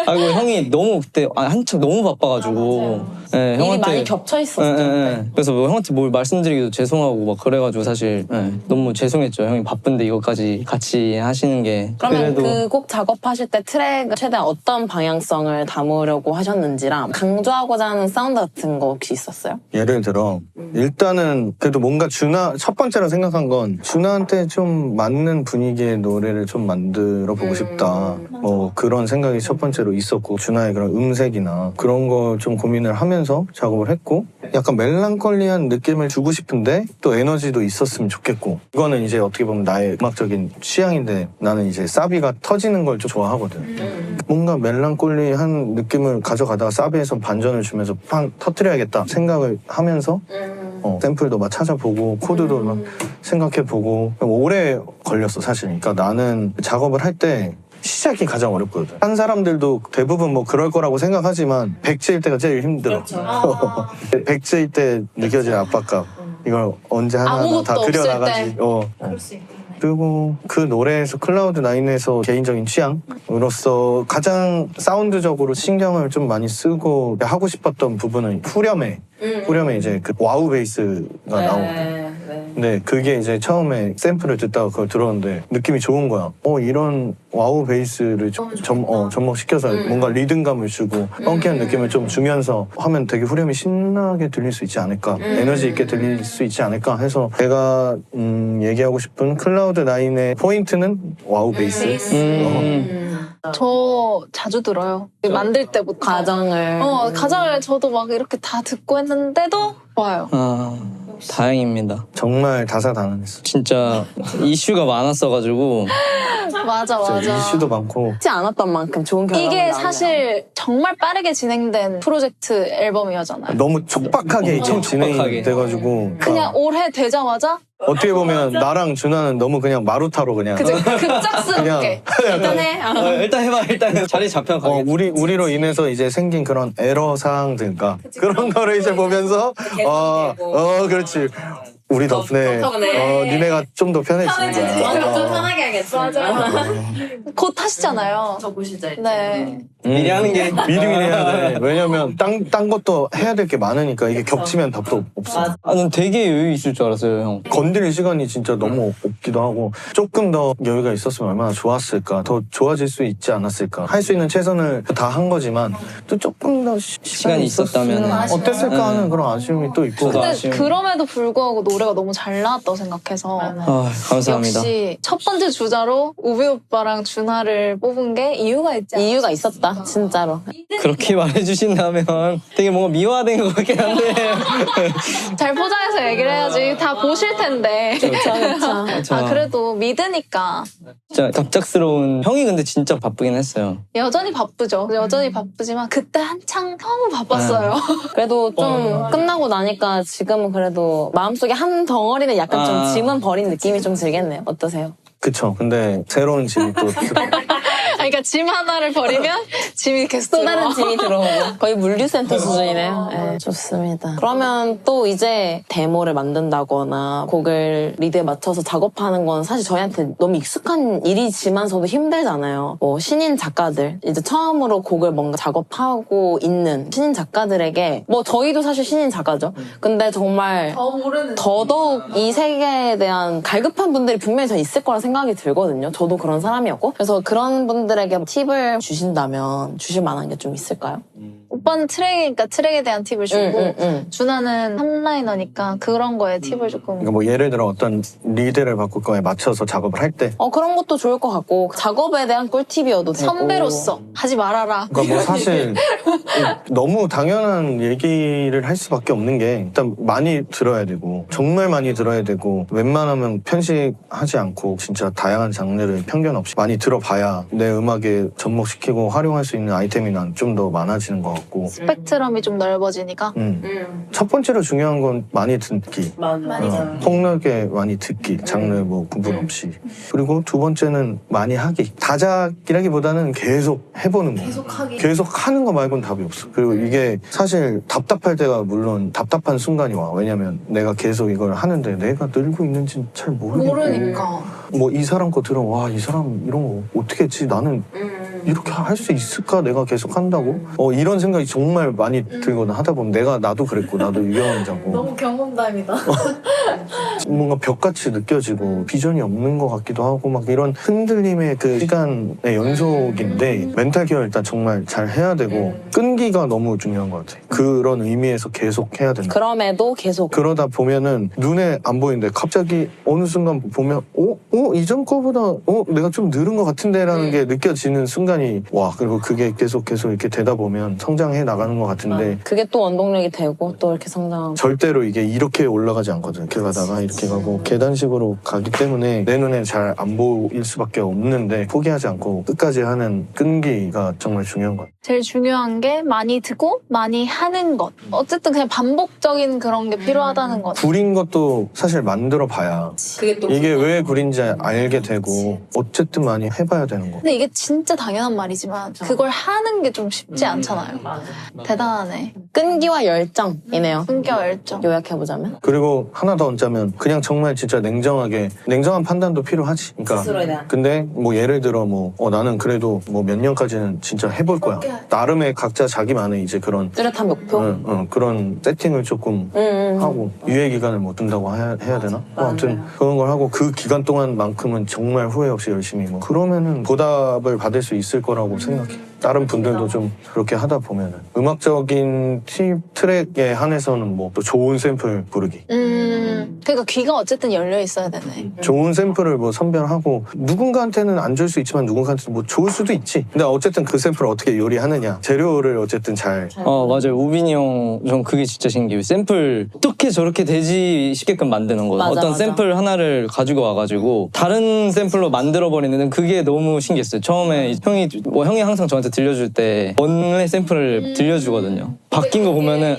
아이고 형이 너무 그때 한참 너무 바빠가지고. 네, 일이 형한테 많이 겹쳐 있었죠. 그때. 그래서 뭐 형한테 뭘 말씀드리기도 죄송하고 막 그래가지고 사실 너무 죄송했죠. 형이 바쁜데 이거까지 같이 하시는 게. 그러면 그래도 그 곡 작업하실 때 트랙을 최대한 어떤 방향성을 담으려고 하셨는지랑 강조하고자 하는 사운드 같은 거 혹시 있었어요? 예를 들어 일단은 그래도 뭔가 첫 번째로 생각한 건 준하한테 좀 맞는 분위기의 노래를 좀 만들어 보고 싶다. 뭐 그런 생각이 첫 번째로 있었고 준하의 그런 음색이나 그런 거 좀 고민을 하면서 작업을 했고 약간 멜랑콜리한 느낌을 주고 싶은데 또 에너지도 있었으면 좋겠고 이거는 이제 어떻게 보면 나의 음악적인 취향인데 나는 이제 사비가 터지는 걸 좀 좋아하거든. 뭔가 멜랑콜리한 느낌을 가져가다가 사비에서 반전을 주면서 팡 터뜨려야겠다 생각을 하면서 샘플도 막 찾아보고 코드도 막 생각해보고 오래 걸렸어 사실. 그러니까 나는 작업을 할 때 시작이 가장 어렵거든. 한 사람들도 대부분 뭐 그럴 거라고 생각하지만 백지일 때가 제일 힘들어. 백지일 때 느껴지는 압박감. 이걸 언제 하나 아무것도 다 없을 그려나가지. 그리고 그 노래에서 클라우드9에서 개인적인 취향으로서 가장 사운드적으로 신경을 좀 많이 쓰고 하고 싶었던 부분은 후렴에 이제 그 와우 베이스가 나오거든. 근데 그게 이제 처음에 샘플을 듣다가 그걸 들었는데 느낌이 좋은 거야. 이런 와우 베이스를 접목시켜서 뭔가 리듬감을 주고 펑키한 느낌을 좀 주면서 하면 되게 후렴이 신나게 들릴 수 있지 않을까, 에너지 있게 들릴 수 있지 않을까 해서 제가 얘기하고 싶은 클라우드9의 포인트는 와우 베이스. 저 자주 들어요. 만들 때부터. 가정을. 가정을 저도 막 이렇게 다 듣고 했는데도 좋아요. 다행입니다. 정말 다사다난했어. 진짜 이슈가 많았어가지고 맞아. 이슈도 많고 하지 않았던 만큼 좋은 결과가 이게 나오네요. 사실 정말 빠르게 진행된 프로젝트 앨범이었잖아요. 너무 촉박하게 이렇게 엄청 진행이 촉박하게. 돼가지고 그냥 올해 되자마자 어떻게 보면 나랑 준하는 너무 그냥 마루타로 그냥 그죠? 급작스럽게. 일단 해. 일단 해봐. 일단 자리 잡혀가. 우리로 인해서 이제 생긴 그런 에러 사항들과 그런 거를 이제 보면서 그렇지. 우리 덕분에 니네가 좀 더 편해지는 거야. 편하게 하겠어. 곧 하시잖아요. 저 보시죠. 네. 미리 하는 게 미리미리 해야 돼. 왜냐면 딴 것도 해야 될 게 많으니까 이게 겹치면 답도 없어. 난 되게 여유 있을 줄 알았어요, 형. 건드릴 시간이 진짜 너무 없기도 하고 조금 더 여유가 있었으면 얼마나 좋았을까. 더 좋아질 수 있지 않았을까. 할 수 있는 최선을 다 한 거지만 또 조금 더 시간이 있었다면 어땠을까 하는 그런 아쉬움이 또 있고. 저도 근데 아쉬움. 그럼에도 불구하고 노래가 너무 잘 나왔다고 생각해서 아, 감사합니다. 역시 첫 번째 주자로 우비 오빠랑 준하를 뽑은 게 이유가 있지 않아? 이유가 있었다, 진짜로. 그렇게 말해주신다면 되게 뭔가 미화된 것 같긴 한데. 잘 포장해서 얘기를 해야지 다 보실 텐데. 그쵸. 아 그래도 믿으니까 진짜 갑작스러운. 형이 근데 진짜 바쁘긴 했어요. 여전히 바쁘죠. 여전히 바쁘지만 그때 한창 너무 바빴어요. 그래도 좀 끝나고 나니까 지금은 그래도 마음속에 한 덩어리는 약간 좀 짐은 버린 느낌이 좀 들겠네요. 어떠세요? 그쵸. 근데 새로운 짐이 또 그러니까 짐 하나를 버리면 짐이 계속 또 다른 들어와. 짐이 들어오고 거의 물류센터 수준이네요. 네, 좋습니다. 그러면 또 이제 데모를 만든다거나 곡을 리드에 맞춰서 작업하는 건 사실 저희한테 너무 익숙한 일이지만서도 힘들잖아요. 뭐 신인 작가들 이제 처음으로 곡을 뭔가 작업하고 있는 신인 작가들에게 뭐 저희도 사실 신인 작가죠. 근데 정말 더더욱 이 세계에 대한 갈급한 분들이 분명히 더 있을 거라 생각이 들거든요. 저도 그런 사람이었고. 그래서 그런 분들에게 팁을 주신다면 주실 만한 게 좀 있을까요? 오빠는 트랙이니까 트랙에 대한 팁을 주고 응. 준하는 탑라이너니까 그런 거에 팁을 조금 그러니까 뭐 예를 들어 어떤 리드를 바꿀 거에 맞춰서 작업을 할 때 그런 것도 좋을 것 같고 작업에 대한 꿀팁이어도 되고 선배로서 하지 말아라. 그러니까 뭐 사실 너무 당연한 얘기를 할 수밖에 없는 게 일단 많이 들어야 되고 정말 많이 들어야 되고 웬만하면 편식하지 않고 진짜 다양한 장르를 편견 없이 많이 들어봐야 내 음악에 접목시키고 활용할 수 있는 아이템이 난 좀 더 많아지는 것 같고 스펙트럼이 좀 넓어지니까 첫 번째로 중요한 건 많이 듣기 많이 폭넓게 많이 듣기 장르 뭐 구분 없이 그리고 두 번째는 많이 하기 다작이라기보다는 계속 해보는 거 계속 하는 거 말고는 답이 없어 그리고 이게 사실 답답할 때가 물론 답답한 순간이 와 왜냐면 내가 계속 이걸 하는데 내가 늘고 있는지는 잘 모르니까. 뭐 이 사람 거 들어 와 이 사람 이런 거 어떻게 했지 나는 이렇게 할 수 있을까 내가 계속 한다고 이런 생각이 정말 많이 들거든 하다 보면 나도 그랬고 나도 유경험자고 너무 경험담이다. 뭔가 벽같이 느껴지고 비전이 없는 것 같기도 하고 막 이런 흔들림의 그 시간의 연속인데 멘탈 케어 일단 정말 잘 해야 되고 끈기가 너무 중요한 것 같아 그런 의미에서 계속 해야 된다 그럼에도 계속 그러다 보면은 눈에 안 보이는데 갑자기 어느 순간 보면 이전 거보다 내가 좀 늘은 것 같은데 라는 게 느껴지는 순간이 와 그리고 그게 계속 이렇게 되다 보면 성장해 나가는 것 같은데 그게 또 원동력이 되고 또 이렇게 성장하고 절대로 이게 이렇게 올라가지 않거든 이렇게 가다가 이렇게 가고 계단식으로 가기 때문에 내 눈에 잘 안 보일 수밖에 없는데 포기하지 않고 끝까지 하는 끈기가 정말 중요한 것 같아 제일 중요한 게 많이 듣고 많이 하는 것. 어쨌든 그냥 반복적인 그런 게 필요하다는 것. 구린 것도 사실 만들어 봐야 그게 또 이게 왜 구린지 알게 되고 어쨌든 많이 해봐야 되는 거 근데 이게 진짜 당연한 말이지만 그걸 하는 게 좀 쉽지 않잖아요. 대단하네. 끈기와 열정이네요. 끈기와 열정. 요약해보자면 그리고 하나 더 얹자면 그냥 정말 진짜 냉정한 판단도 필요하지 스스로에 그러니까 대한. 근데 뭐 예를 들어 나는 그래도 뭐 몇 년까지는 진짜 해볼 거야 나름의 각자 자기만의 이제 그런 뚜렷한 목표? 그런 세팅을 조금 하고 유예 기간을 못 둔다고 해야 되나? 아무튼 그런 걸 하고 그 기간 동안만큼은 정말 후회 없이 열심히 그러면은 보답을 받을 수 있을 거라고 생각해. 다른 분들도 좀 그렇게 하다 보면은 음악적인 트랙에 한해서는 뭐 또 좋은 샘플 부르기. 그러니까 귀가 어쨌든 열려 있어야 되네. 좋은 샘플을 뭐 선별하고 누군가한테는 안 줄 수 있지만 누군가한테는 뭐 좋을 수도 있지. 근데 어쨌든 그 샘플을 어떻게 요리하느냐. 재료를 어쨌든 잘. 맞아요. 우빈이 형, 전 그게 진짜 신기해요. 샘플 어떻게 저렇게 되지 싶게끔 만드는 거예요. 맞아, 어떤 맞아. 샘플 하나를 가지고 와가지고 다른 샘플로 만들어버리는 그게 너무 신기했어요. 처음에 형이 항상 저한테 들려줄 때 원래 샘플을 들려주거든요. 바뀐 거 보면은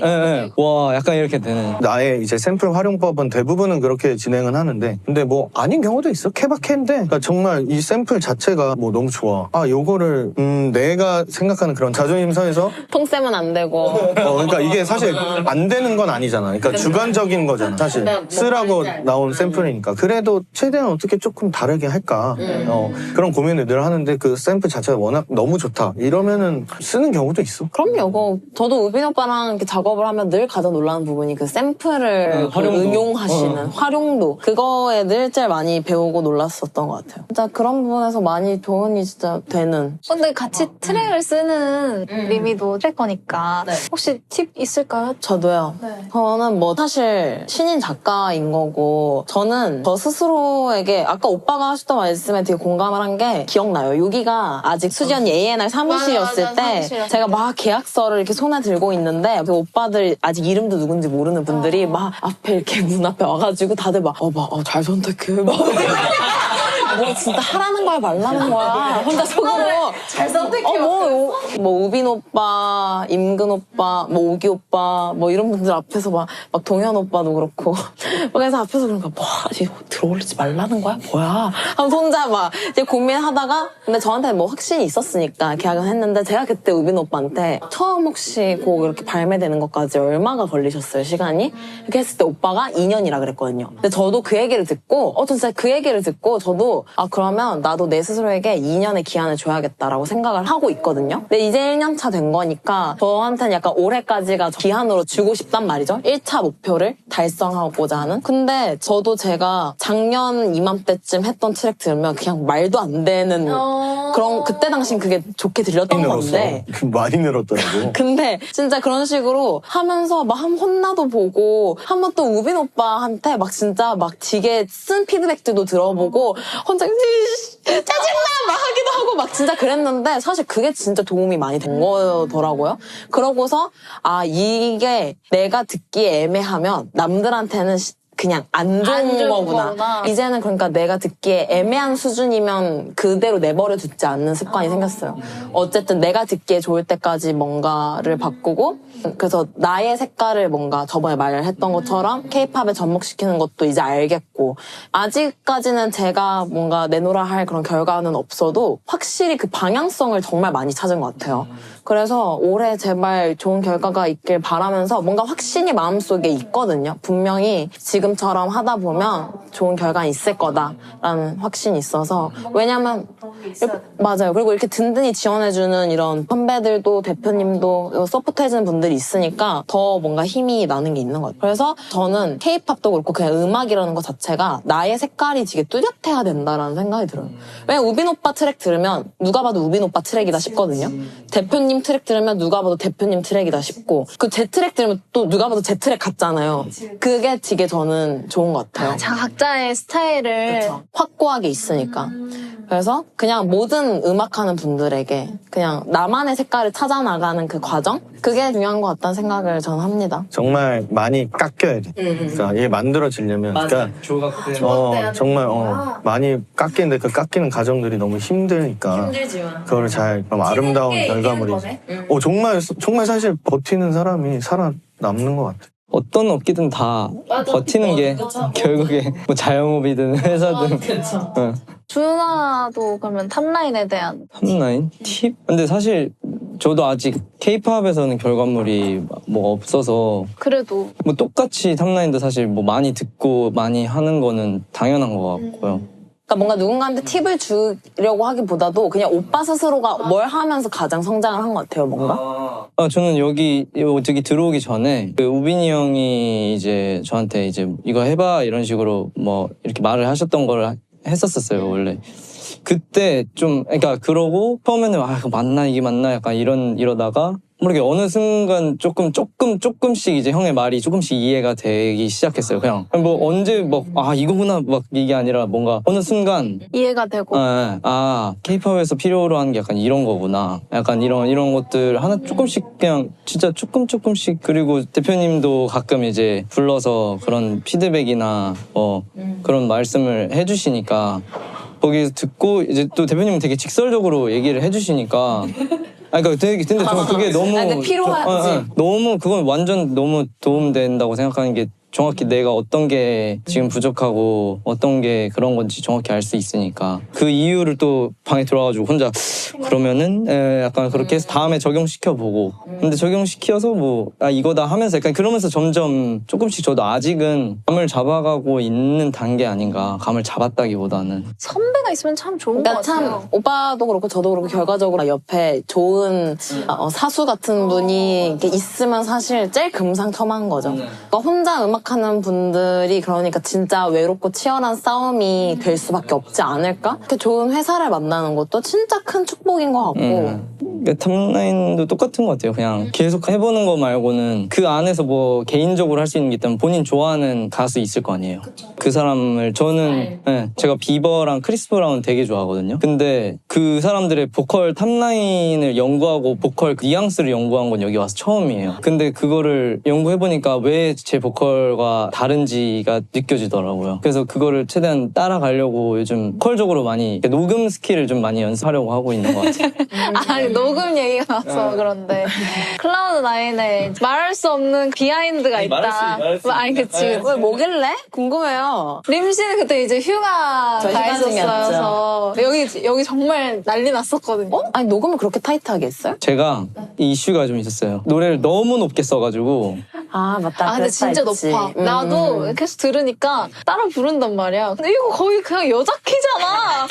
와 약간 이렇게 되는. 나의 이제 샘플 활용법은 대부분은 그렇게 진행은 하는데 근데 뭐 아닌 경우도 있어. 케바케인데 그러니까 정말 이 샘플 자체가 뭐 너무 좋아. 아 요거를 내가 생각하는 그런 자존심 선에서 통쌤은 안 되고. 그러니까 이게 사실 안 되는 건 아니잖아. 그러니까 주관적인 거잖아. 사실 쓰라고 나온 샘플이니까. 그래도 최대한 어떻게 조금 다르게 할까. 그런 고민을 늘 하는데 그 샘플 자체가 워낙 너무 좋다. 이러면은 쓰는 경우도 있어. 그럼요. 저도 우빈 오빠랑 이렇게 작업을 하면 늘 가장 놀라는 부분이 그 샘플을 활용도. 응용하시는 활용도. 그거에 늘 제일 많이 배우고 놀랐었던 것 같아요. 진짜 그런 부분에서 많이 도움이 진짜 되는. 근데 같이 트랙을 쓰는 리미도 트래커니까 혹시 팁 있을까요? 저도요. 저는 뭐 사실 신인 작가인 거고 저는 저 스스로에게 아까 오빠가 하셨던 말씀에 되게 공감을 한 게 기억나요. 여기가 아직 수지 언니 A&R 사무실이었을 맞아, 때 사무실이었을 제가 막 계약서를 이렇게 손에 들고 있는데 그 오빠들 아직 이름도 누군지 모르는 분들이 막 앞에 이렇게 문 앞에 와가지고 다들 막 잘 선택해 막 뭐 진짜 하라는 거야 말라는 거야 혼자 속으로 잘 선택해. 뭐 우빈 오빠, 임근 오빠, 뭐 오기 오빠, 뭐 이런 분들 앞에서 막 동현 오빠도 그렇고 그래서 앞에서 그러니까 이거 들어올리지 말라는 거야 뭐야 하면서 혼자 막 이제 고민하다가 근데 저한테 뭐 확신이 있었으니까 계약은 했는데 제가 그때 우빈 오빠한테 처음 혹시 곡 이렇게 발매되는 것까지 얼마가 걸리셨어요 시간이? 이렇게 했을 때 오빠가 2년이라 그랬거든요. 근데 저도 그 얘기를 듣고 진짜 그 얘기를 듣고 저도 그러면 나도 내 스스로에게 2년의 기한을 줘야겠다라고 생각을 하고 있거든요. 근데 이제 1년 차 된 거니까 저한테는 약간 올해까지가 기한으로 주고 싶단 말이죠. 1차 목표를 달성하고자 하는. 근데 저도 제가 작년 이맘때쯤 했던 트랙 들으면 그냥 말도 안 되는 그런 그때 당신 그게 좋게 들렸던 건데 많이 늘었더라고. 근데 진짜 그런 식으로 하면서 막 한 혼나도 보고 한 번 또 우빈 오빠한테 막 진짜 막 되게 쓴 피드백들도 들어보고 혼자 짜증나 막 하기도 하고 막 진짜 그랬는데 사실 그게 진짜 도움이 많이 된 거더라고요. 그러고서 이게 내가 듣기에 애매하면 남들한테는 그냥 안 좋은 거구나. 이제는 그러니까 내가 듣기에 애매한 수준이면 그대로 내버려 두지 않는 습관이 생겼어요. 어쨌든 내가 듣기에 좋을 때까지 뭔가를 바꾸고 그래서 나의 색깔을 뭔가 저번에 말했던 것처럼 케이팝에 접목시키는 것도 이제 알겠고 아직까지는 제가 뭔가 내놓으라 할 그런 결과는 없어도 확실히 그 방향성을 정말 많이 찾은 것 같아요. 그래서 올해 제발 좋은 결과가 있길 바라면서 뭔가 확신이 마음속에 있거든요. 분명히 지금처럼 하다 보면 좋은 결과 있을 거다라는 확신이 있어서 왜냐면 맞아요. 그리고 이렇게 든든히 지원해주는 이런 선배들도 대표님도 서포트해주는 분들이 있으니까 더 뭔가 힘이 나는 게 있는 것 같아요. 그래서 저는 K-팝도 그렇고 그냥 음악이라는 것 자체가 나의 색깔이 되게 뚜렷해야 된다라는 생각이 들어요. 왜냐면 우빈 오빠 트랙 들으면 누가 봐도 우빈 오빠 트랙이다 싶거든요. 대표님 트랙 들으면 누가 봐도 대표님 트랙이다 싶고 그 제 트랙 들으면 또 누가 봐도 제 트랙 같잖아요. 그게 되게 저는 좋은 것 같아요. 각자의 스타일을 그쵸. 확고하게 있으니까. 그래서 그냥 모든 음악하는 분들에게 그냥 나만의 색깔을 찾아나가는 그 과정? 그게 중요한 것 같다는 생각을 저는 합니다. 정말 많이 깎여야 돼. 그러니까 이게 만들어지려면 그러니까 정말 많이 깎이는데 그 깎이는 과정들이 너무 힘드니까 힘들지만 그거를 잘 그럼 아름다운 결과물이지. 정말 사실 버티는 사람이 살아남는 것 같아. 어떤 업계든 다 버티는 게 결국에 뭐 자영업이든 회사든 응. 주나도 그러면 탑라인에 대한 탑라인? 팁? 근데 사실 저도 아직 K-팝에서는 결과물이 뭐 없어서 그래도 뭐 똑같이 탑라인도 사실 뭐 많이 듣고 많이 하는 거는 당연한 것 같고요. 그러니까 뭔가 누군가한테 팁을 주려고 하기보다도 그냥 오빠 스스로가 뭘 하면서 가장 성장을 한 것 같아요, 뭔가? 저는 여기 들어오기 전에 그 우빈이 형이 이제 저한테 이제 이거 해봐 이런 식으로 뭐 이렇게 말을 하셨던 걸 했었어요, 원래. 그때 좀 그러니까 그러고 처음에는 이거 맞나 이게 맞나 약간 이러다가 모르게 어느 순간 조금씩 이제 형의 말이 조금씩 이해가 되기 시작했어요. 그냥 뭐 언제 이거구나 막 이게 아니라 뭔가 어느 순간 이해가 되고 K-팝에서 필요로 하는 게 약간 이런 거구나. 약간 이런 것들 하나 조금씩 그냥 진짜 조금씩 그리고 대표님도 가끔 이제 불러서 그런 피드백이나 그런 말씀을 해주시니까 거기서 듣고 이제 또 대표님은 되게 직설적으로 얘기를 해주시니까 그러니까 근데 저는 그게 너무 근데 필요하지. 너무 그건 완전 너무 도움된다고 생각하는 게 정확히 내가 어떤 게 지금 부족하고 어떤 게 그런 건지 정확히 알 수 있으니까 그 이유를 또 방에 들어와가지고 혼자 그러면은 약간 그렇게 해서 다음에 적용시켜보고 근데 적용시켜서 뭐 이거다 하면서 약간 그러면서 점점 조금씩 저도 아직은 감을 잡아가고 있는 단계 아닌가. 감을 잡았다기보다는 선배가 있으면 참 좋은 것 그러니까 같아요. 참 오빠도 그렇고 저도 그렇고 결과적으로 옆에 좋은 사수 같은 분이 이렇게 있으면 사실 제일 금상첨화인 거죠. 그러니까 혼자 음악하는 분들이 그러니까 진짜 외롭고 치열한 싸움이 될 수밖에 없지 않을까? 이렇게 좋은 회사를 만나는 것도 진짜 큰 축복인 것 같고 그러니까 탑라인도 똑같은 것 같아요. 그냥 계속 해보는 거 말고는 그 안에서 뭐 개인적으로 할 수 있는 게 있다면 본인 좋아하는 가수 있을 거 아니에요. 그 사람을 저는 제가 비버랑 크리스 브라운 되게 좋아하거든요. 근데 그 사람들의 보컬 탑라인을 연구하고 보컬 그 뉘앙스를 연구한 건 여기 와서 처음이에요. 근데 그거를 연구해보니까 왜 제 보컬과 다른지가 느껴지더라고요. 그래서 그거를 최대한 따라가려고 요즘 보컬적으로 많이 녹음 스킬을 좀 많이 연습하려고 하고 있는 것 같아요. 아니 녹음 얘기가 나서 그런데 클라우드9에 말할 수 없는 비하인드가 있다. 아니 그치. 왜 뭐길래? 궁금해요. 림 씨는 그때 이제 휴가 저 가 휴가 있었어서 여기 정말 난리 났었거든요. 아니 녹음을 그렇게 타이트하게 했어요? 제가 이 이슈가 좀 있었어요. 노래를 너무 높게 써가지고 아 맞다. 아 근데 그랬다 진짜 했지. 높아. 나도 계속 들으니까 따라 부른단 말이야. 근데 이거 거의 그냥 여자 키잖아.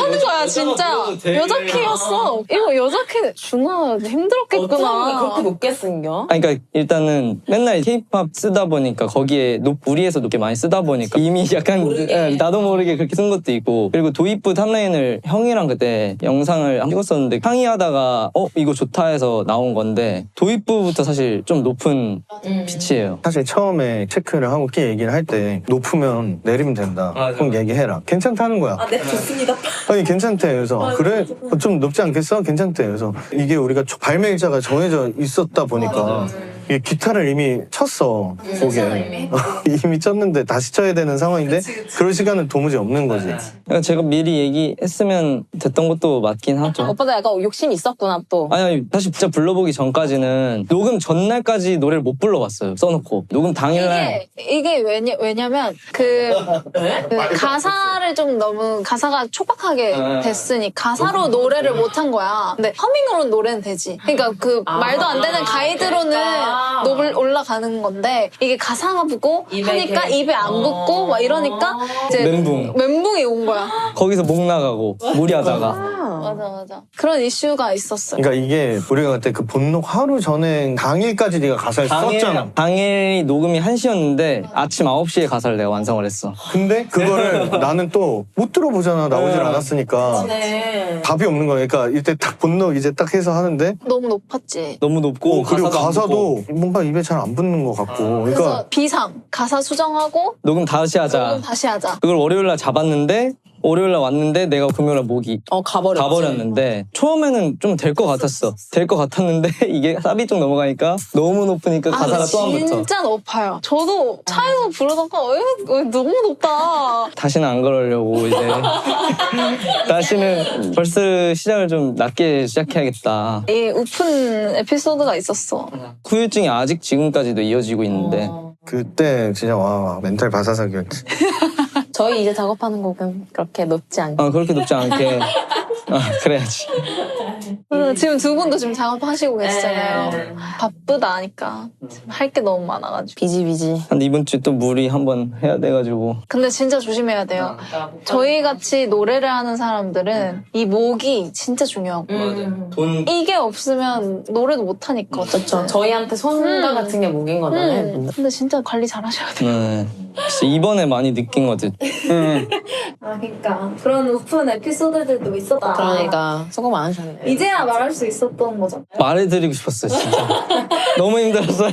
하는 거야 진짜. 여자 키였어. 이거 여자 키. 준아 힘들었겠구나. 그렇게 높게 쓴겨? 아니, 그러니까 일단은 맨날 K-팝 쓰다 보니까 거기에 무리해서 높게 많이 쓰다 보니까 이미 약간 나도 모르게 그렇게 쓴 것도 있고 그리고 도입부 탑라인을 형이랑 그때 영상을 찍었었는데 상의하다가 이거 좋다 해서 나온 건데 도입부부터 사실 좀 높은 피치예요. 사실 처음에 체크를 하고 끼 얘기를 할 때 높으면 내리면 된다. 꼭 얘기해라. 괜찮다는 거야. 네 좋습니다. 아니 괜찮대. 그래서 그래? 좀 높지 않겠어? 괜찮대. 그래서 이게 우리가 발매일자가 정해져 있었다 보니까 이게 기타를 이미 쳤어. 곡에. 이미 쳤는데 다시 쳐야 되는 상황인데 그럴 시간은 도무지 없는 거지. 그러니까 제가 미리 얘기했으면 됐던 것도 맞긴 하죠. 오빠도 약간 욕심이 있었구나 또. 아니 사실 진짜 불러보기 전까지는 녹음 전날까지 노래를 못 불러봤어요. 써놓고 녹음 당일날 이게 왜냐면 그 가사를 좀 너무 가사가 촉박하게 됐으니 가사로 노래를 못 한 거야. 근데 허밍으로는 노래는 되지. 그러니까 그 말도 안 되는 가이드로는 올라가는 건데 이게 가사가 붙고 하니까 입에 안 붙고 막 이러니까 이제 멘붕이 온 거야. 거기서 목 나가고 무리하다가 맞아. 그런 이슈가 있었어요. 그러니까 이게 우리가 그때 그 본록 하루 전에 당일까지 네가 가사를 썼잖아. 당일이 녹음이 1시였는데 아침 9시에 가사를 내가 완성을 했어. 근데 그거를 나는 또 못 들어보잖아. 나오질 않았으니까. 답이 없는 거야. 그러니까 이때 딱 본록 이제 딱 해서 하는데 너무 높았지. 너무 높고 그리고 가사도 안 가사도 붙고. 뭔가 입에 잘 안 붙는 것 같고. 그래서 그러니까 비상 가사 수정하고 녹음 다시 하자. 녹음 다시 하자. 그걸 월요일날 잡았는데 월요일날 왔는데 내가 금요일날 목이 가버렸는데 처음에는 좀 될 것 같았어. 될 것 같았는데 이게 사비 쪽 넘어가니까 너무 높으니까 가사가 또 안 붙어. 진짜 높아요. 저도 차에서 부르다가 너무 높다. 다시는 안 그러려고 이제 다시는 벌써 시작을 좀 낮게 시작해야겠다. 이 오픈 에피소드가 있었어. 후유증이 아직 지금까지도 이어지고 있는데 그때 진짜 와 멘탈 바사삭이었지. 저희 이제 작업하는 곡은 그렇게 높지 않게. 그렇게 높지 않게 그래야지. 지금 두 분도 지금 작업하시고 계시잖아요. 바쁘다 하니까 할 게 너무 많아가지고. 비지비지. 근데 이번 주에 또 무리 한번 해야 돼가지고 근데 진짜 조심해야 돼요. 저희 같이 노래를 하는 사람들은 이 목이 진짜 중요하고 돈 이게 없으면 노래도 못 하니까. 그렇죠. 저희한테 손가 같은 게 목인 거잖아요. 근데 진짜 관리 잘 하셔야 돼요. 진짜 이번에 많이 느낀 것 같아. 그러니까 그런 오픈 에피소드들도 있었다. 그러니까 수고 많으셨네요. 이제야 말할 수 있었던 거죠. 말해드리고 싶었어요 진짜. 너무 힘들었어요.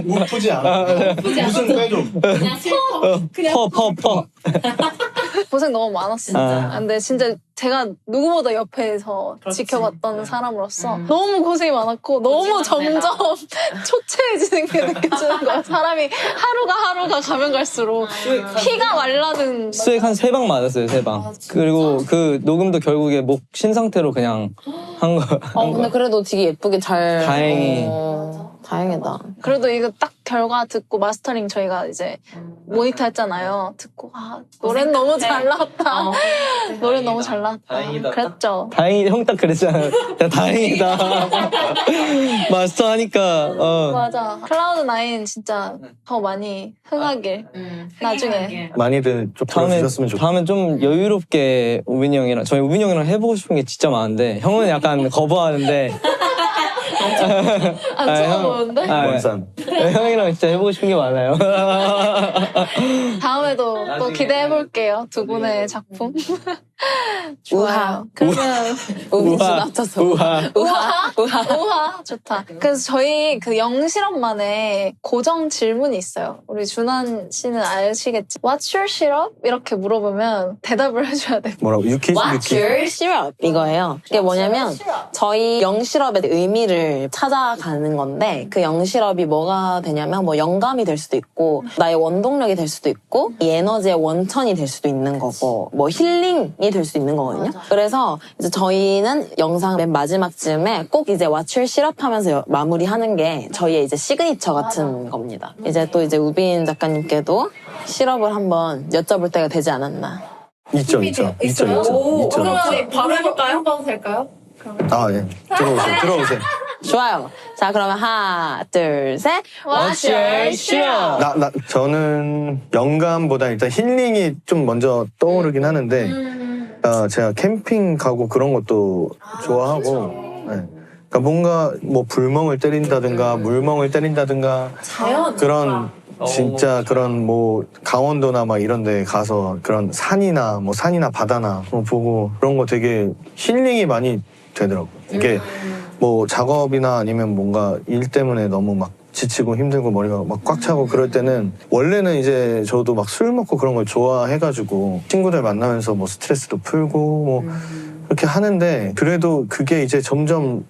우프지 않아. 무슨 빼줘. 그냥 슬퍼. 퍼. 고생 너무 많았어요. 근데 진짜 제가 누구보다 옆에서 지켜봤던 사람으로서 너무 고생이 많았고 너무 점점 초췌해지는 게 느껴지는 거예요. 사람이 하루가 가면 갈수록 피가 말라는 수액 한 3방 맞았어요, 3방. 그리고 그 녹음도 결국에 목 쉰 상태로 그냥 한 거. 근데 그래도 되게 예쁘게 잘. 다행히. 다행이다. 그래도 이거 딱 결과 듣고 마스터링 저희가 이제 모니터 했잖아요. 듣고 노래는 너무 잘 나왔다. 노래 너무 잘 나왔다. 다행이다. 그랬죠. 다행이다. 형 딱 그랬잖아요. 야, 다행이다. 마스터 하니까. 맞아. 클라우드9 진짜 더 많이 흥하길. 나중에. 많이들 좀 들어주셨으면 좋겠어요. 다음에 좀 여유롭게 우빈이 형이랑 저희 우빈이 형이랑 해보고 싶은 게 진짜 많은데 형은 약간 거부하는데 안 쳐다보는데? 원산. 형이랑 진짜 해보고 싶은 게 많아요. 다음에도 또 기대해볼게요. 두 분의 작품. 우하. 좋아요. 그러면 우빈 씨 낮춰서. 우하. 우와 좋다. 그래서 저희 그 영실업만의 고정 질문이 있어요. 우리 준환 씨는 아시겠지? What's your syrup? 이렇게 물어보면 대답을 해줘야 돼. 뭐라고? 유키? What's your syrup? 이거예요. 이게 뭐냐면 저희 영실업의 의미를 찾아가는 건데 그 영실업이 뭐가 되냐면 뭐 영감이 될 수도 있고 나의 원동력이 될 수도 있고 이 에너지의 원천이 될 수도 있는 거고 뭐 힐링이 될 수 있는 거거든요. 그래서 이제 저희는 영상 맨 마지막쯤에 꼭 이제 What's your syrup 하면서 마무리하는 게 저희의 이제 시그니처 같은 겁니다. 이제 또 이제 우빈 작가님께도 시럽을 한번 여쭤볼 때가 되지 않았나. 있죠. 바로 해볼까요? 해봐도 될까요? 아, 예. 들어오세요. 좋아요. 자, 그러면 하나, 둘, 셋. What's your syrup? 저는 영감보다 일단 힐링이 좀 먼저 떠오르긴 하는데, 제가 캠핑 가고 그런 것도 좋아하고, 네. 그러니까 뭔가 뭐 불멍을 때린다든가, 물멍을 때린다든가, 그런, 진짜 그런 뭐 강원도나 막 이런 데 가서 그런 산이나 바다나 보고 그런 거 되게 힐링이 많이 되더라고요. 이게 뭐 작업이나 아니면 뭔가 일 때문에 너무 막 지치고 힘들고 머리가 막 꽉 차고 그럴 때는 원래는 이제 저도 막 술 먹고 그런 걸 좋아해가지고 친구들 만나면서 뭐 스트레스도 풀고 뭐 그렇게 하는데 그래도 그게 이제 점점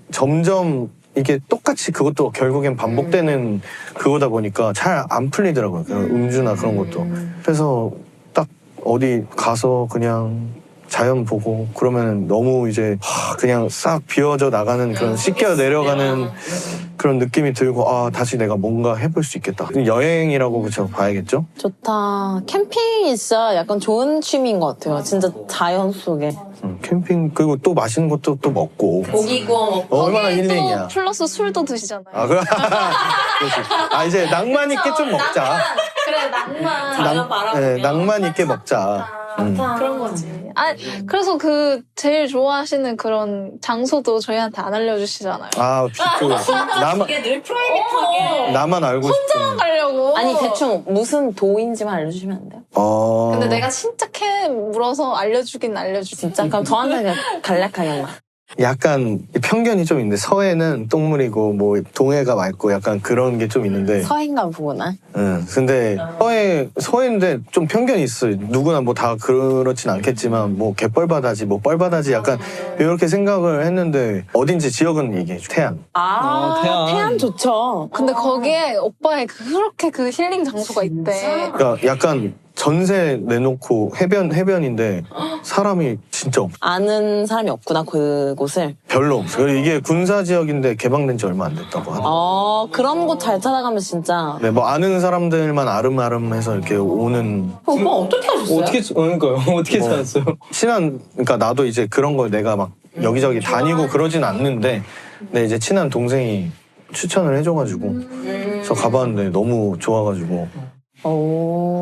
이게 똑같이 그것도 결국엔 반복되는 그거다 보니까 잘 안 풀리더라고요. 그런 음주나 그런 것도. 그래서 딱 어디 가서 그냥 자연 보고 그러면 너무 이제 그냥 싹 비워져 나가는 그런 씻겨 내려가는 그런 느낌이 들고 다시 내가 뭔가 해볼 수 있겠다. 여행이라고 그쵸 봐야겠죠? 좋다. 캠핑이 진짜 약간 좋은 취미인 것 같아요. 진짜 자연 속에. 캠핑 그리고 또 맛있는 것도 또 먹고 고기 구워 먹고. 얼마나 거기에 힐링이야. 또 플러스 술도 드시잖아요. 그래. 이제 낭만 있게 좀 먹자. 그래 낭만. 자연 바라보며. 낭만 있게 먹자. 그런 거지. 그래서 그 제일 좋아하시는 그런 장소도 저희한테 안 알려주시잖아요. 이게 늘 프라이빗하게. 나만 알고 싶은. 가려고. 아니 대충 무슨 도인지만 알려주시면 안 돼요? 근데 내가 진짜 캐 물어서 알려주긴 알려주지. 진짜 그럼 저한테 그냥 간략하게만. 약간 편견이 좀 있는데 서해는 똥물이고 뭐 동해가 맑고 약간 그런 게 좀 있는데 서해인가 보구나. 근데 서해인데 좀 편견이 있어요. 누구나 뭐 다 그렇진 않겠지만 뭐 갯벌바다지 뭐 뻘바다지 약간 이렇게 생각을 했는데 어딘지 지역은 얘기해줘. 태안. 태안 좋죠. 근데 거기에 오빠의 그렇게 그 힐링 장소가 있대. 그러니까 약간 전세 내놓고 해변인데 사람이 진짜 아는 사람이 없구나 그곳을. 별로 없어. 그리고 이게 군사 지역인데 개방된 지 얼마 안 됐다고 하더라고요. 그런 곳 잘 찾아가면 진짜. 네, 뭐 아는 사람들만 아름아름해서 이렇게 오는. 오빠 어떻게 하셨어요? 그러니까요. 어떻게 찾았어요? 그러니까 나도 이제 그런 걸 내가 막 여기저기 다니고 그러진 않는데, 근데 이제 친한 동생이 추천을 해줘가지고, 저 가봤는데 너무 좋아가지고.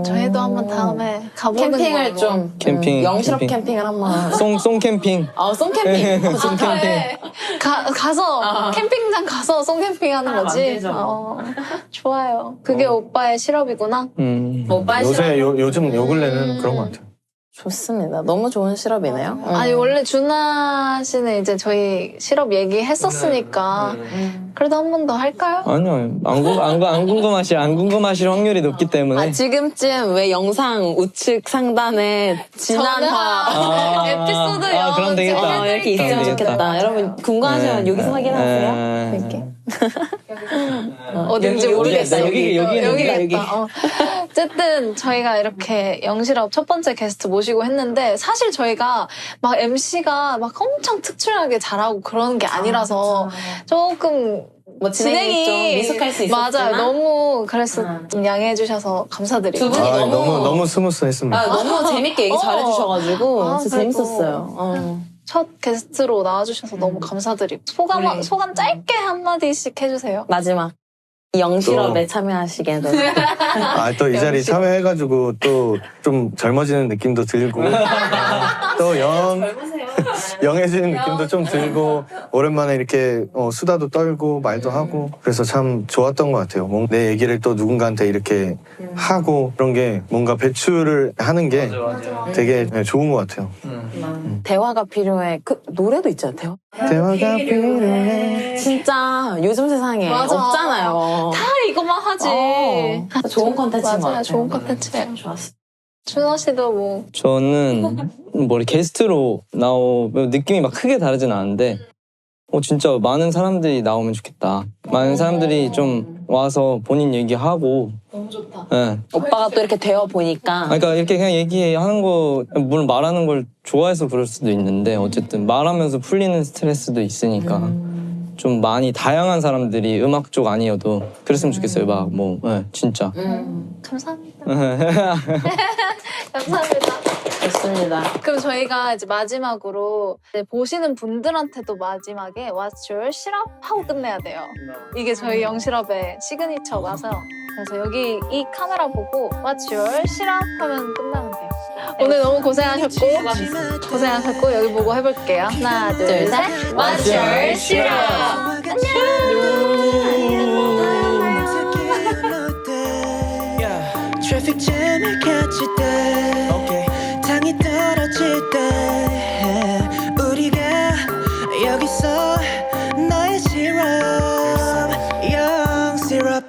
저희도 한번 다음에 가보는 캠핑을 걸로. 좀. 캠핑. 영실업 캠핑. 캠핑을 한번. 송 캠핑. 송캠핑. 송캠핑. 네. 가서 캠핑장 가서 송캠핑 하는 거지. 좋아요. 그게 오빠의 실업이구나. 오빠의 요즘 요 근래는 그런 것 같아요. 좋습니다. 너무 좋은 시럽이네요. 아니 원래 준하 씨는 이제 저희 시럽 얘기했었으니까 그래도 한 번 더 할까요? 아니요, 안 궁금하실 확률이 높기 때문에. 지금쯤 왜 영상 우측 상단에 지난화 에피소드 그럼 되겠다. 이렇게 있으면 그럼 되겠다. 좋겠다. 여러분 궁금하시면 여기서 확인하세요. 이렇게. 어딘지 여기, 모르겠어. 여기다, 여기. 어쨌든 저희가 이렇게 영실업 첫 번째 게스트 모시고 했는데 사실 저희가 막 MC가 막 엄청 특출나게 잘하고 그런 게 아니라서 조금 뭐 진행이 좀 미숙할 수 있었지만 맞아요. 너무 그래서 좀 양해해 주셔서 감사드리고 두 분이 아, 너무- 너무 스무스했습니다. 너무 재밌게 얘기 잘해주셔가지고 아, 진짜 그래도. 재밌었어요. 첫 게스트로 나와주셔서 너무 감사드리고 소감 짧게 한마디씩 해주세요. 마지막 영실업에 참여하시게 된 아, 또 이 자리 참여해가지고 또 좀 젊어지는 느낌도 들고 또 영해지는 느낌도 좀 들고 오랜만에 이렇게 수다도 떨고 말도 하고 그래서 참 좋았던 것 같아요. 내 얘기를 또 누군가한테 이렇게 하고 그런 게 뭔가 배출을 하는 게 되게 좋은 것 같아요. 대화가 필요해. 그 노래도 있잖아요. 대화가 필요해. 진짜 요즘 세상에 맞아. 없잖아요. 다 이것만 하지. 좋은 컨텐츠인 것 맞아요. 같아요. 좋은 컨텐츠예요. 좋았어. 준하 씨도 뭐 저는 게스트로 느낌이 막 크게 다르진 않은데 진짜 많은 사람들이 나오면 좋겠다. 많은 사람들이 좀 와서 본인 얘기하고. 너무 좋다. 네. 오빠가 또 이렇게 되어 보니까 그러니까 이렇게 그냥 얘기하는 거 물론 말하는 걸 좋아해서 그럴 수도 있는데 어쨌든 말하면서 풀리는 스트레스도 있으니까 좀 많이 다양한 사람들이 음악 쪽 아니어도 그랬으면 좋겠어요. 진짜. 감사합니다. 감사합니다. 좋습니다. 그럼 저희가 이제 마지막으로 이제 보시는 분들한테도 마지막에 What's your 시럽? 하고 끝내야 돼요. 이게 저희 영시럽의 시그니처라서 그래서 여기 이 카메라 보고 What's your 시럽? 하면 끝나면 돼요. 오늘 너무 고생하셨고 여기 보고 해볼게요. 하나 둘 셋 What's your 시럽? 트래픽 잼을 cat칠 때 당이 떨어질 때 우리가 여기서 나의 시럽 영 시럽